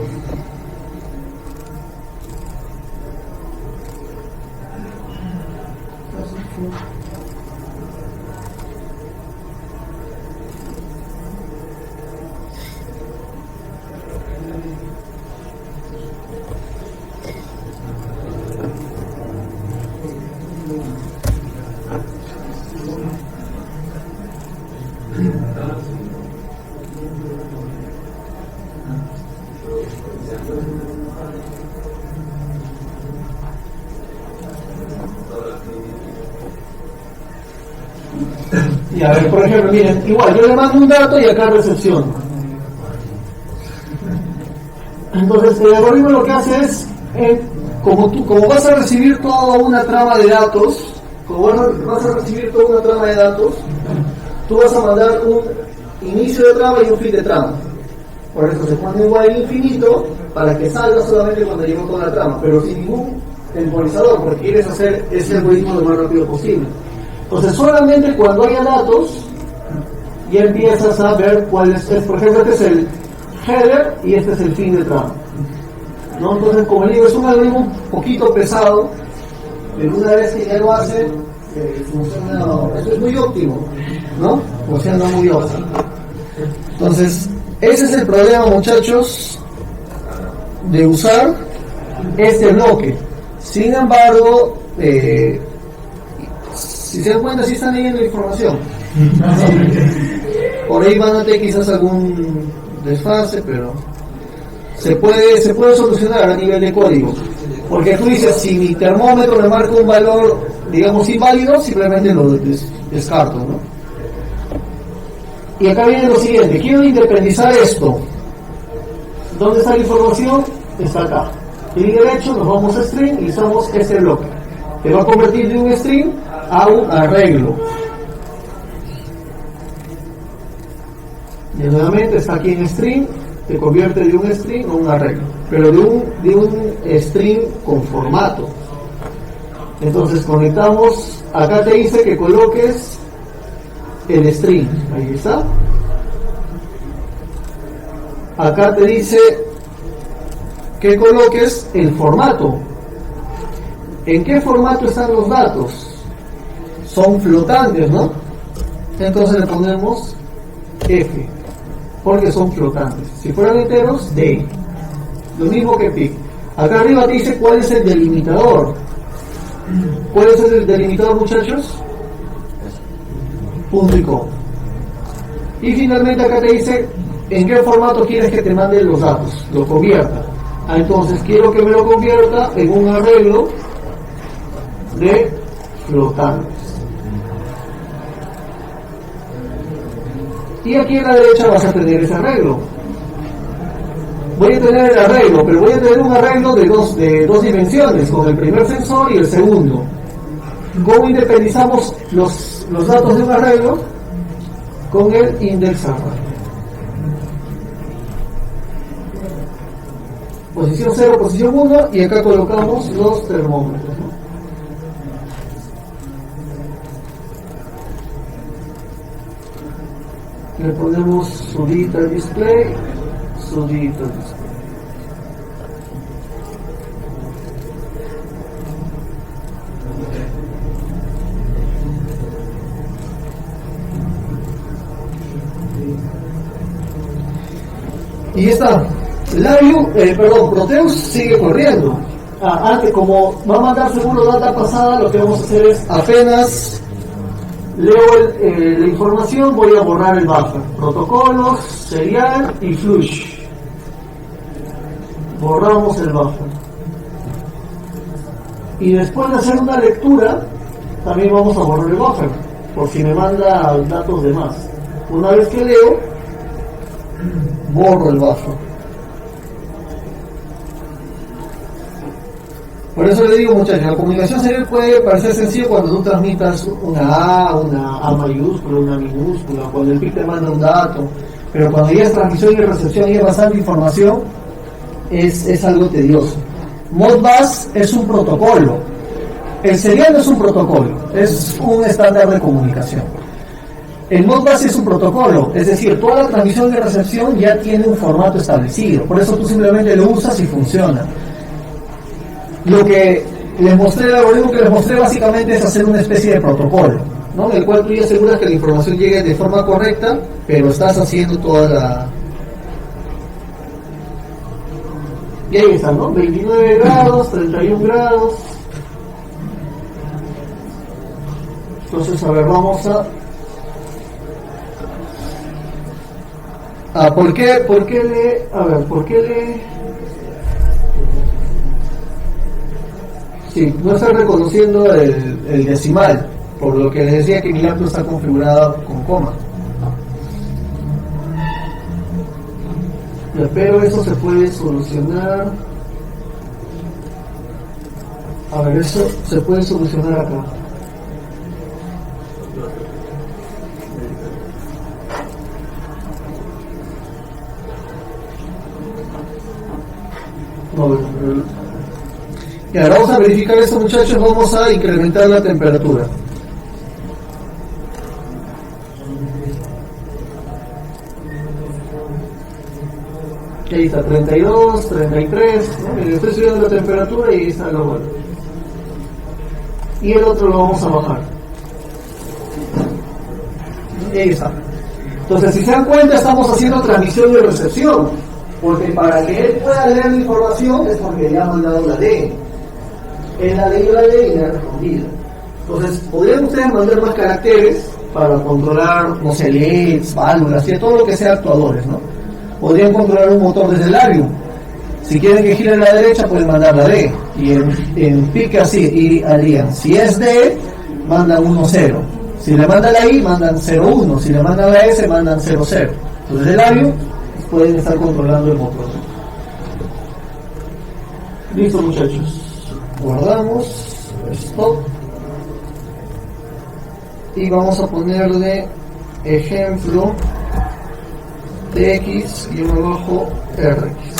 S1: y a ver, por ejemplo, miren, igual yo le mando un dato y acá recepción. Entonces el algoritmo lo que hace es, como vas a recibir toda una trama de datos, tú vas a mandar un inicio de trama y un fin de trama. Por eso se pone un while infinito para que salga solamente cuando llegó toda la trama, pero sin ningún temporizador, porque quieres hacer ese algoritmo lo más rápido posible. Entonces solamente cuando haya datos ya empiezas a ver cuál es, por ejemplo, este es el header y este es el fin de trama, ¿no? Entonces, como digo, es un algoritmo un poquito pesado, pero una vez que ya lo hace, funciona, eso es muy óptimo, ¿no? Funciona muy óptimo. Entonces, ese es el problema, muchachos, de usar este bloque. Sin embargo, si se dan cuenta, sí están leyendo información. Por ahí van a tener quizás algún desfase, pero se puede solucionar a nivel de código. Porque tú dices, si mi termómetro me marca un valor, digamos, inválido, simplemente lo descarto, ¿no? Y acá viene lo siguiente, quiero independizar esto. ¿Dónde está la información? Está acá. Clic derecho, nos vamos a string y usamos este bloque. Que va a convertir de un string a un arreglo. Y nuevamente está aquí en string, te convierte de un string a un arreglo, pero de un string con formato. Entonces conectamos, acá te dice que coloques el string, ahí está. Acá te dice que coloques el formato. ¿En qué formato están los datos? Son flotantes, ¿no? Entonces le ponemos F, porque son flotantes. Si fueran enteros, D. Lo mismo que pic. Acá arriba te dice cuál es el delimitador. ¿Cuál es el delimitador, muchachos? Punto y coma. Y finalmente acá te dice en qué formato quieres que te mande los datos, lo convierta. Entonces quiero que me lo convierta en un arreglo de flotantes. Y aquí a la derecha vas a tener ese arreglo. Voy a tener el arreglo, pero voy a tener un arreglo de dos dimensiones, con el primer sensor y el segundo. ¿Cómo independizamos los datos de un arreglo? Con el index array. Posición 0, posición 1, y acá colocamos los termómetros, ¿no? Le ponemos sudita display, sudita display. Y está. Proteus sigue corriendo. Antes, como va a mandar seguro data pasada, lo que vamos a hacer es, apenas leo la información, voy a borrar el buffer. Protocolos, serial y flush. Borramos el buffer. Y después de hacer una lectura, también vamos a borrar el buffer, por si me manda datos de más. Una vez que leo, borro el buffer. Por eso le digo, muchachos, la comunicación serial puede parecer sencilla cuando tú transmitas una A mayúscula, una minúscula, cuando el PIC te manda un dato, pero cuando ya es transmisión y recepción y es bastante información, es algo tedioso. Modbus es un protocolo. El serial no es un protocolo, es un estándar de comunicación. El Modbus es un protocolo, es decir, toda la transmisión y recepción ya tiene un formato establecido, por eso tú simplemente lo usas y funciona. Lo que les mostré, el algoritmo que les mostré básicamente es hacer una especie de protocolo, ¿no? En el cual tú ya aseguras que la información llegue de forma correcta, pero estás haciendo toda la... Y ahí está, ¿no? 29 grados, 31 grados. Entonces, a ver, vamos ¿por qué le... Sí, no está reconociendo el decimal, por lo que les decía que mi laptop está configurada con coma. Pero eso se puede solucionar. A ver, eso se puede solucionar acá. No, y ahora vamos a verificar esto, muchachos. Vamos a incrementar la temperatura. Ahí está, 32, 33, ¿no? Estoy subiendo la temperatura y ahí está lo bueno. Y el otro lo vamos a bajar. Y ahí está. Entonces, si se dan cuenta, estamos haciendo transmisión y recepción. Porque para que él pueda leer la información es porque le ha mandado la D. Él ha leído la D y le ha respondido. Entonces, podrían ustedes mandar más caracteres para controlar, no sé, LEDs, válvulas, y todo lo que sea actuadores, ¿no? Podrían controlar un motor desde el labio. Si quieren que gire a la derecha, pueden mandar la D. Y en pique así, y harían. Si es D, mandan 1-0. Si le mandan la I, mandan 0-1. Si le mandan la S, mandan 0-0. Entonces, el labio pueden estar controlando el motor. Listo, muchachos. Guardamos. Stop. Y vamos a ponerle ejemplo de X y abajo RX.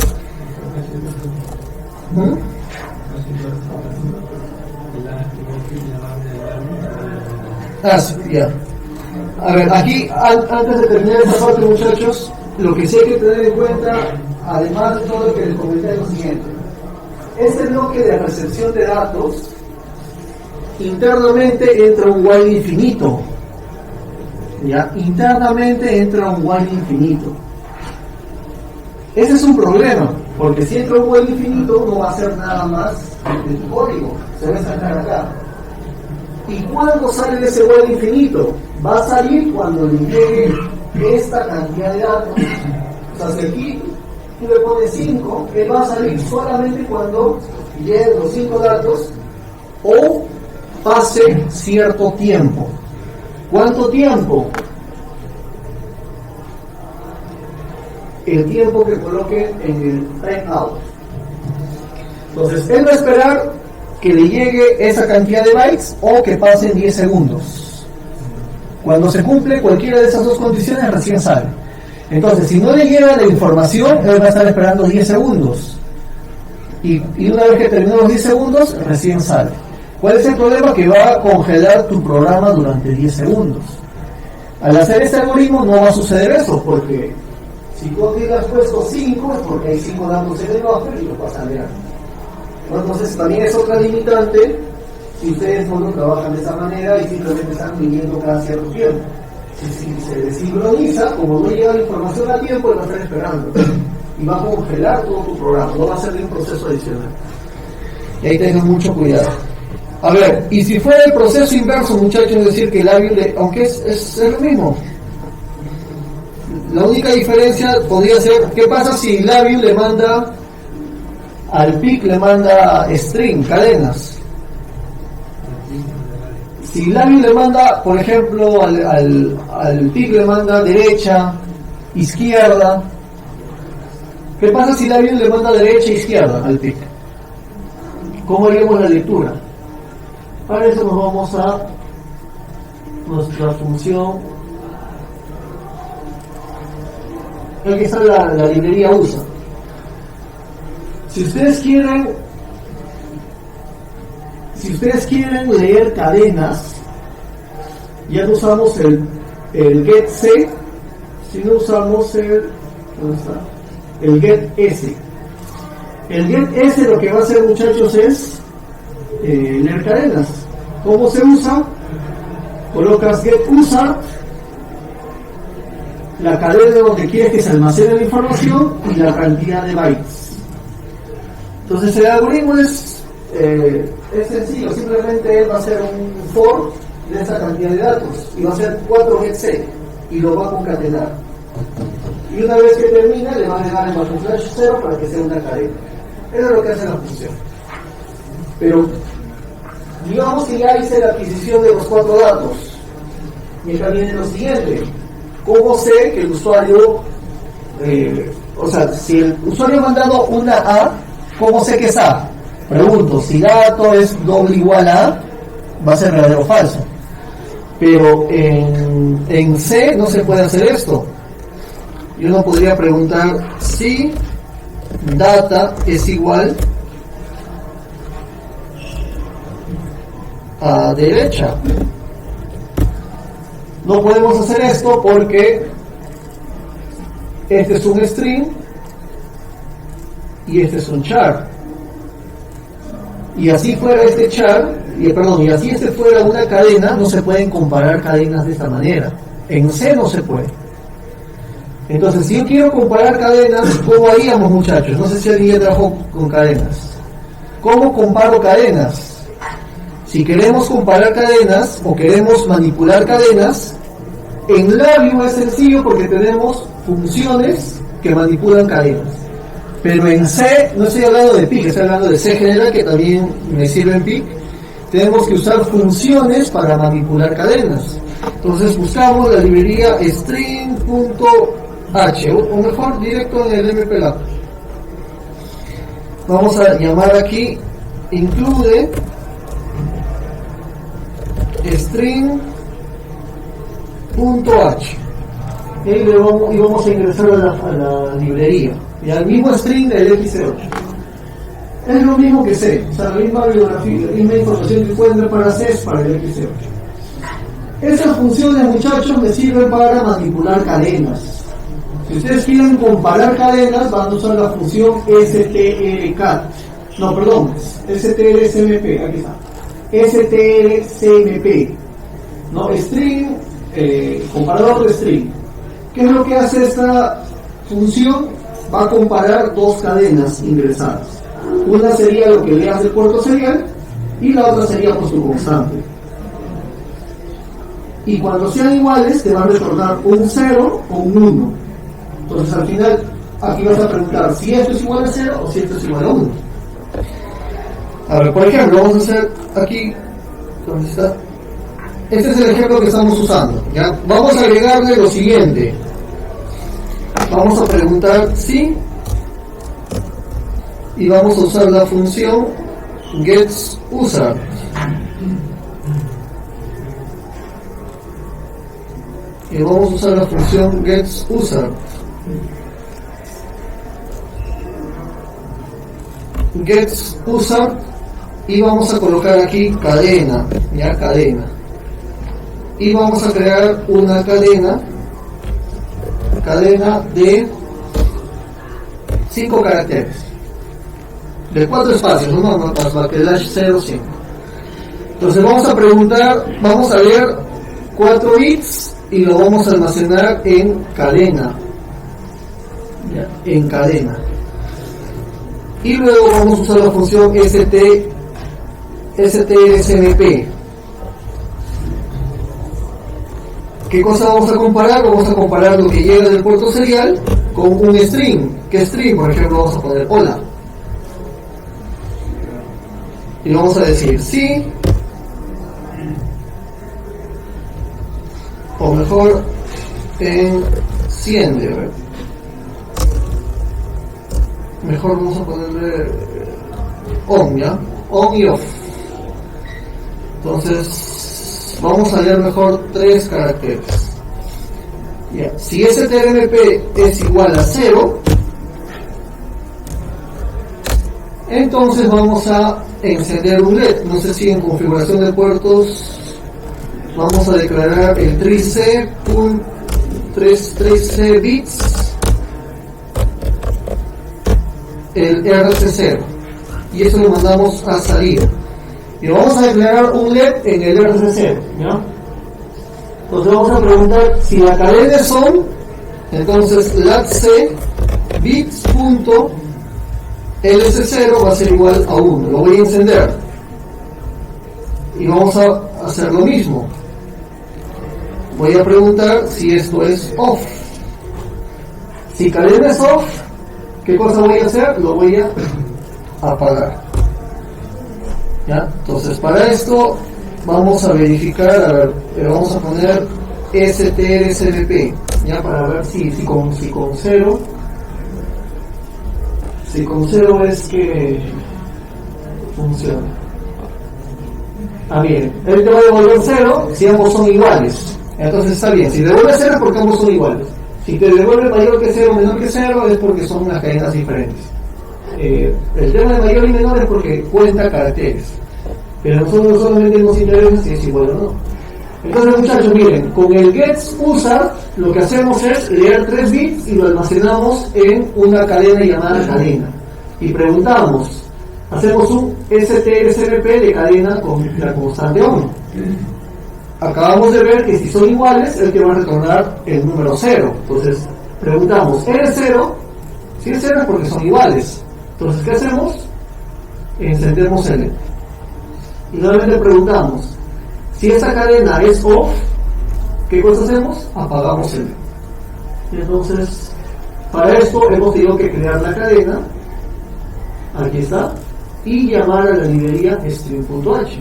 S1: Sí, ya. A ver, aquí, antes de terminar esta parte, muchachos, lo que sí hay que tener en cuenta, además de todo lo que les comenté, es lo siguiente. Este bloque de recepción de datos, internamente entra un while infinito. ¿Ya? Internamente entra un while infinito. Ese es un problema, porque si entra un while infinito no va a hacer nada más de tu código, se va a sacar acá. ¿Y cuándo sale de ese while infinito? Va a salir cuando le llegue esta cantidad de datos. O sea, si aquí tú le pones 5, él va a salir solamente cuando lleguen los 5 datos o pase cierto tiempo. ¿Cuánto tiempo? El tiempo que coloque en el timeout. Entonces, él va a esperar que le llegue esa cantidad de bytes o que pasen 10 segundos. Cuando se cumple cualquiera de esas dos condiciones, recién sale. Entonces, si no le llega la información, él va a estar esperando 10 segundos. Y una vez que terminó los 10 segundos, recién sale. ¿Cuál es el problema? Que va a congelar tu programa durante 10 segundos. Al hacer este algoritmo no va a suceder eso, porque si tú has puesto 5 es porque hay 5 datos en el buffer y lo vas a leer. Entonces también es otra limitante si ustedes no lo trabajan de esa manera y simplemente están midiendo cada cierto tiempo. Si se desincroniza, como no llega la información a tiempo, él va a estar esperando y va a congelar todo tu programa, no va a ser de un proceso adicional. Y ahí tengan mucho cuidado. A ver, y si fuera el proceso inverso, muchachos, es decir, que el labio, aunque es lo mismo, la única diferencia podría ser, ¿qué pasa si el labio le manda al PIC, le manda string, cadenas? Si el labio le manda, por ejemplo, al PIC le manda derecha, izquierda, ¿qué pasa si el labio le manda derecha e izquierda al PIC? ¿Cómo haríamos la lectura? Para eso nos vamos a nuestra función. Aquí está la librería USA. Si ustedes quieren leer cadenas, ya no usamos el get C, sino usamos el get S. El get S lo que va a hacer, muchachos, es leer cadenas. ¿Cómo se usa? Colocas get user, la cadena donde quieres que se almacene la información y la cantidad de bytes. Entonces el algoritmo es sencillo, simplemente él va a hacer un for de esa cantidad de datos y va a hacer 4 get C y lo va a concatenar. Y una vez que termina le va a agregar el /slash 0 para que sea una cadena. Eso es lo que hace la función. Pero digamos que ya hice la adquisición de los 4 datos y acá viene lo siguiente. ¿Cómo sé que el usuario, o sea, si el usuario ha mandado una A, ¿cómo sé que es A? Pregunto, si dato es doble igual a A, va a ser verdadero o falso. Pero en C no se puede hacer esto. Yo no podría preguntar si data es igual a derecha. No podemos hacer esto porque este es un string y este es un char. Y así fuera este char, y así este fuera una cadena, no se pueden comparar cadenas de esta manera. En C no se puede. Entonces, si yo quiero comparar cadenas, ¿cómo haríamos, muchachos? No sé si alguien ya trabajó con cadenas. ¿Cómo comparo cadenas? Si queremos comparar cadenas o queremos manipular cadenas, en Labview es sencillo porque tenemos funciones que manipulan cadenas. Pero en C, no estoy hablando de PIC, estoy hablando de C general, que también me sirve en PIC. Tenemos que usar funciones para manipular cadenas. Entonces buscamos la librería string.h, o mejor directo en el MPLAB. Vamos a llamar aquí include string.h y vamos a ingresar a la librería y al mismo string del x8. Es lo mismo que C, o sea, la misma bibliografía, la misma información que encuentro para C es para el x8. Esas funciones, muchachos, me sirven para manipular cadenas. Si ustedes quieren comparar cadenas, van a usar la función strcat. No, perdón, strcmp, aquí está. strcmp. ¿No? String, comparador de string. ¿Qué es lo que hace esta función? Va a comparar dos cadenas ingresadas. Una sería lo que leas del puerto serial y la otra sería pues tu constante. Y cuando sean iguales te va a retornar un 0 o un 1. Entonces al final aquí vas a preguntar si esto es igual a 0 o si esto es igual a 1. A ver, por ejemplo, vamos a hacer aquí, ¿dónde está? Este es el ejemplo que estamos usando, ¿ya? Vamos a agregarle lo siguiente. Vamos a preguntar si y vamos a usar la función getUser. Y vamos a usar la función getUser. GetUser y vamos a colocar aquí cadena, ya cadena. Y vamos a crear una cadena de 5 caracteres. De 4 espacios, no más que dash 0, 5. Entonces vamos a preguntar, vamos a leer 4 bits y lo vamos a almacenar en cadena. ¿Ya? En cadena. Y luego vamos a usar la función strcmp. ¿Qué cosa vamos a comparar? Vamos a comparar lo que llega del puerto serial con un string. ¿Qué string? Por ejemplo, vamos a poner hola. Y vamos a decir sí, o mejor enciende, ¿verdad? Mejor vamos a ponerle on, ¿ya? On y off. Entonces vamos a leer mejor 3 caracteres. ¿Ya? Si strmp es igual a 0, entonces vamos a encender un LED. No sé si en configuración de puertos vamos a declarar el 3C bits, el RC0, y eso lo mandamos a salida y vamos a declarar un LED en el RC0, ¿ya? Entonces vamos a preguntar si la cadena es on, entonces latc bits.lc0 va a ser igual a 1, lo voy a encender y vamos a hacer lo mismo. Voy a preguntar si esto es off. Si cadena es off, ¿qué cosa voy a hacer? Lo voy a apagar. ¿Ya? Entonces para esto vamos a verificar, a ver, vamos a poner strcmp, ya, para ver si con 0 es que funciona. Bien, él te va a devolver 0 si ambos son iguales. Entonces está bien, si devuelve 0 es porque ambos son iguales. Si te devuelve mayor que 0 o menor que 0 es porque son unas cadenas diferentes. El tema de mayor y menor es porque cuenta caracteres, pero nosotros solamente nos interesa si es igual o no. Entonces, muchachos, miren, con el getUsart lo que hacemos es leer 3 bits y lo almacenamos en una cadena llamada cadena. Y preguntamos, hacemos un strcmp de cadena con la constante on. Acabamos de ver que si son iguales, el que va a retornar el número 0. Entonces, preguntamos, ¿eres 0? Si es 0 es porque son iguales. Entonces, ¿qué hacemos? Encendemos el LED. Y nuevamente preguntamos, si esa cadena es off, ¿qué cosa hacemos? Apagamos el LED. Y entonces, para esto hemos tenido que crear la cadena, aquí está, y llamar a la librería string.h.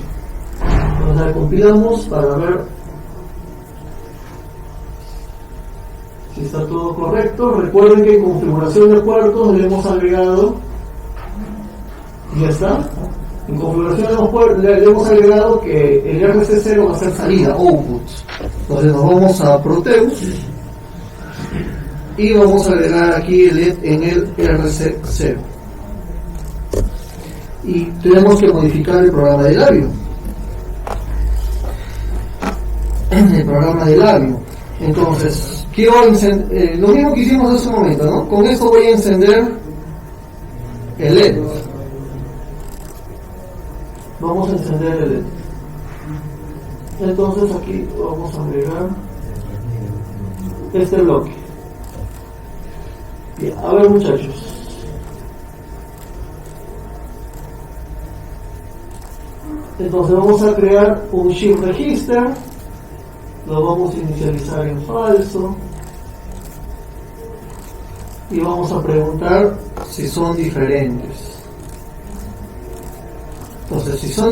S1: Entonces la compilamos para ver si está todo correcto. Recuerden que en configuración de puertos le hemos agregado, ya está, en configuración le hemos agregado que el RC0 va a ser salida, output. Entonces nos vamos a Proteus y vamos a agregar aquí el LED en el RC0 y tenemos que modificar el programa de labio. El programa de labio. Entonces, quiero encender lo mismo que hicimos hace un momento, ¿no? Con esto voy a encender el LED. Vamos a encender el LED. Entonces aquí vamos a agregar este bloque. Bien, a ver, muchachos. Entonces vamos a crear un shift register. Lo vamos a inicializar en falso y vamos a preguntar si son diferentes. Entonces, si son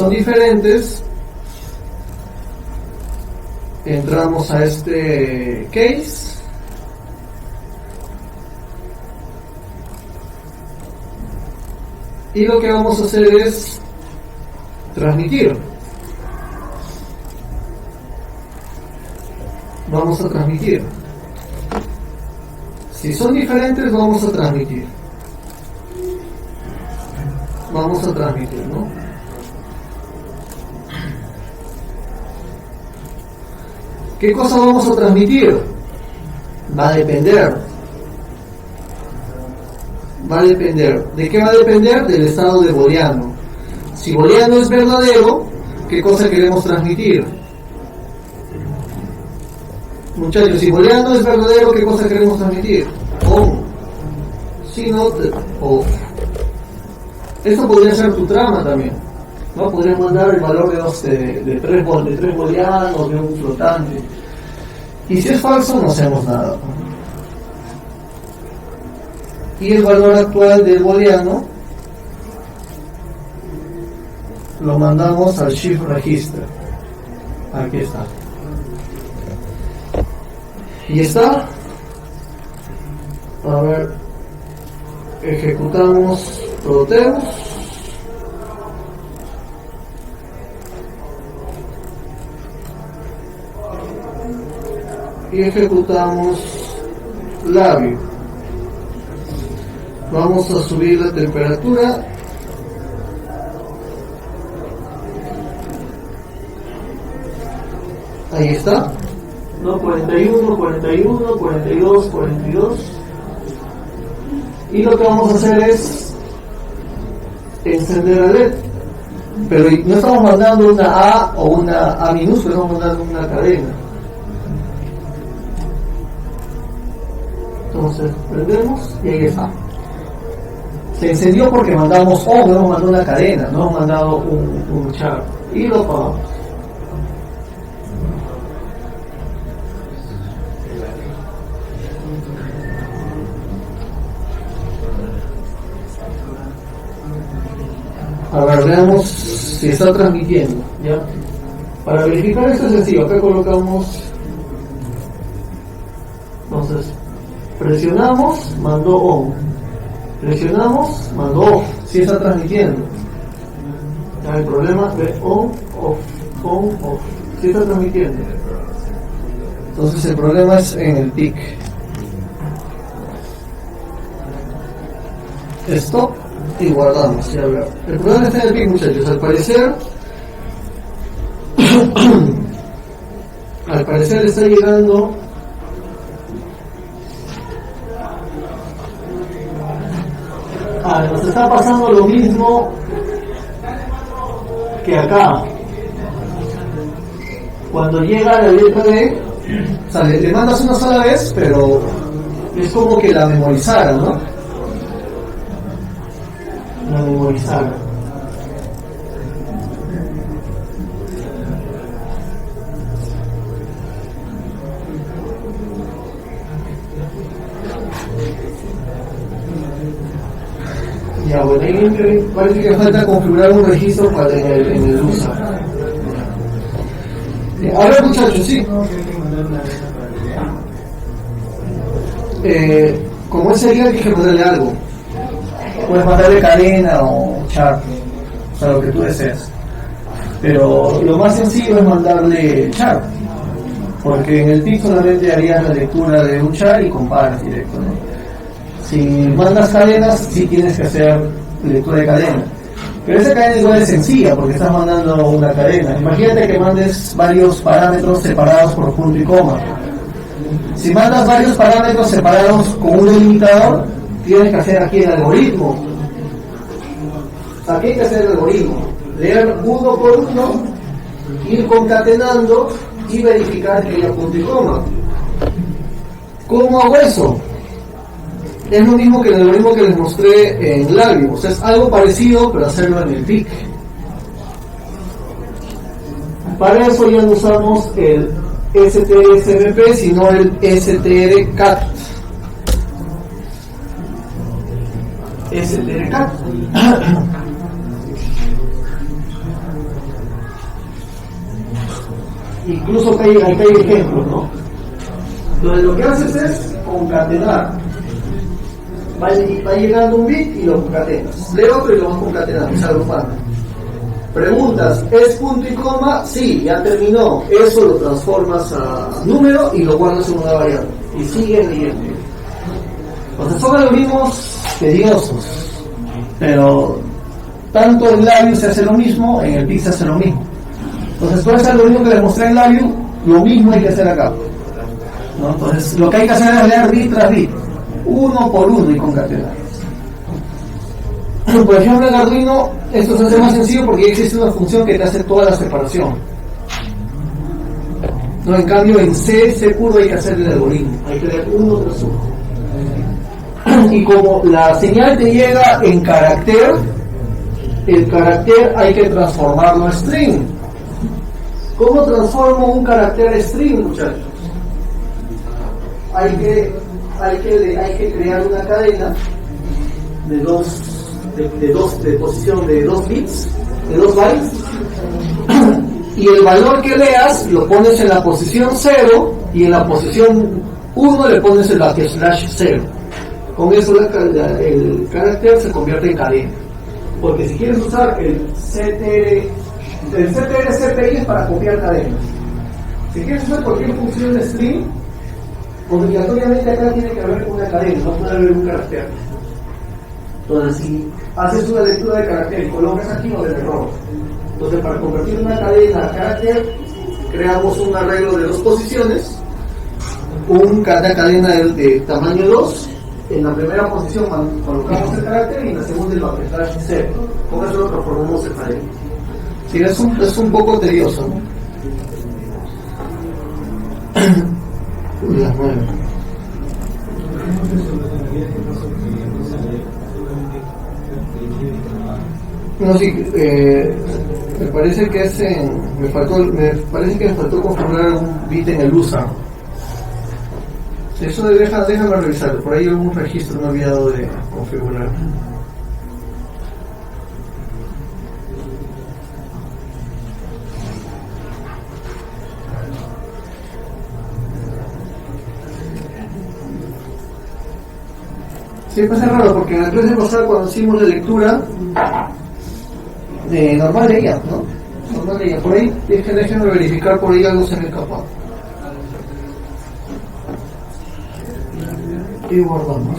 S1: diferentes, entramos a este case y lo que vamos a hacer es transmitir. Vamos a transmitir. Si son diferentes, vamos a transmitir. Vamos a transmitir, ¿no? ¿Qué cosa vamos a transmitir? Va a depender. Va a depender. ¿De qué va a depender? Del estado de booleano. Si booleano es verdadero, ¿qué cosa queremos transmitir? Muchachos, si booleano es verdadero, ¿qué cosa queremos transmitir? On. Si no, off. Esto podría ser tu trama también, ¿no? Podrías mandar el valor de tres booleanos, de un flotante. Y si es falso, no hacemos nada. Y el valor actual del booleano lo mandamos al shift register. Aquí está. Y está. A ver, ejecutamos Proteus. Y ejecutamos labio. Vamos a subir la temperatura. Ahí está. No, 41, 41, 42, 42. Y lo que vamos a hacer es encender el LED. Pero no estamos mandando una A o una A minúscula, estamos mandando una cadena. Entonces prendemos y ahí está. Se encendió porque mandamos O, no hemos mandado una cadena, no hemos mandado un char. Y lo apagamos. A ver, veamos si está transmitiendo, ¿ya? Para verificar esto es sencillo, acá colocamos, entonces, presionamos, mandó on, presionamos, mandó off, si está transmitiendo. Ya el problema de on, off, si está transmitiendo. Entonces el problema es en el PIC. stop y guardamos. Ya ver. El problema está en el pic, muchachos. Al parecer está llegando nos está pasando lo mismo que acá. Cuando llega la letra D, o sea, le mandas una sola vez, pero es como que la memorizaron, ¿no? La memorizaron. Ya, bueno, ahí parece que falta configurar un registro para en el user. A ver, muchachos, sí. Como es serial, hay que mandarle algo. Puedes mandarle cadena o char, o sea, lo que tú deseas. Pero lo más sencillo es mandarle char, porque en el PIC solamente harías la lectura de un char y comparas directo, ¿no? Si mandas cadenas, sí tienes que hacer lectura de cadena. Pero esa cadena igual es sencilla porque estás mandando una cadena. Imagínate que mandes varios parámetros separados por punto y coma. Si mandas varios parámetros separados con un delimitador, tienes que hacer aquí el algoritmo. Aquí hay que hacer el algoritmo. Leer uno por uno, ir concatenando y verificar que haya punto y coma. ¿Cómo hago eso? Es lo mismo que el algoritmo que les mostré en Labio, o sea, es algo parecido, pero hacerlo en el PIC. Para eso ya no usamos el STR-SMP, sino el STR-CAT. STR-CAT. Incluso acá hay ejemplos, ¿no? Entonces lo que haces es concatenar. Va llegando un bit y lo concatenas. Lee otro y lo vas concatenando, es agrupando. Preguntas, ¿es punto y coma? Sí, ya terminó. Eso lo transformas a número y lo guardas en una variable. Y sigue leyendo. Entonces son algoritmos tediosos, pero tanto en Labio se hace lo mismo, en el PIC se hace lo mismo. Entonces todo ese algoritmo que les mostré en Labio, lo mismo hay que hacer acá, ¿no? Entonces lo que hay que hacer es leer bit tras bit, uno por uno y concatenar. Por ejemplo, en Arduino esto se hace más sencillo porque ya existe una función que te hace toda la separación. No, en cambio en C puro hay que hacer el algoritmo, hay que leer uno tras uno. Y como la señal te llega en carácter, el carácter hay que transformarlo a string. ¿Cómo transformo un carácter a string, muchachos? Hay que crear una cadena de posición de 2 bits, de 2 bytes, y el valor que leas lo pones en la posición 0 y en la posición 1 le pones el /0. Con eso el carácter se convierte en cadena. Porque si quieres usar el CTR-CPI es para copiar cadenas. Si quieres usar cualquier función de string, obligatoriamente acá tiene que haber una cadena, no puede haber un carácter. Entonces, si haces una lectura de carácter y colocas aquí, no debe error. Entonces, para convertir una cadena a carácter, creamos un arreglo de 2 posiciones, una cadena de tamaño 2. En la primera posición colocamos el carácter y en la segunda el /0. Con eso lo transformamos en cadena. Sí, es un poco tedioso, ¿no? Las 9. No, sí, me parece que me faltó configurar un bit en el user. Eso déjame revisarlo, por ahí algún registro me he olvidado de configurar. Siempre es raro porque en el clase pasada cuando hicimos la lectura normal leía, ¿no? Normal leía. Por ahí déjenme verificar, por ahí algo se me escapó. Y guardamos.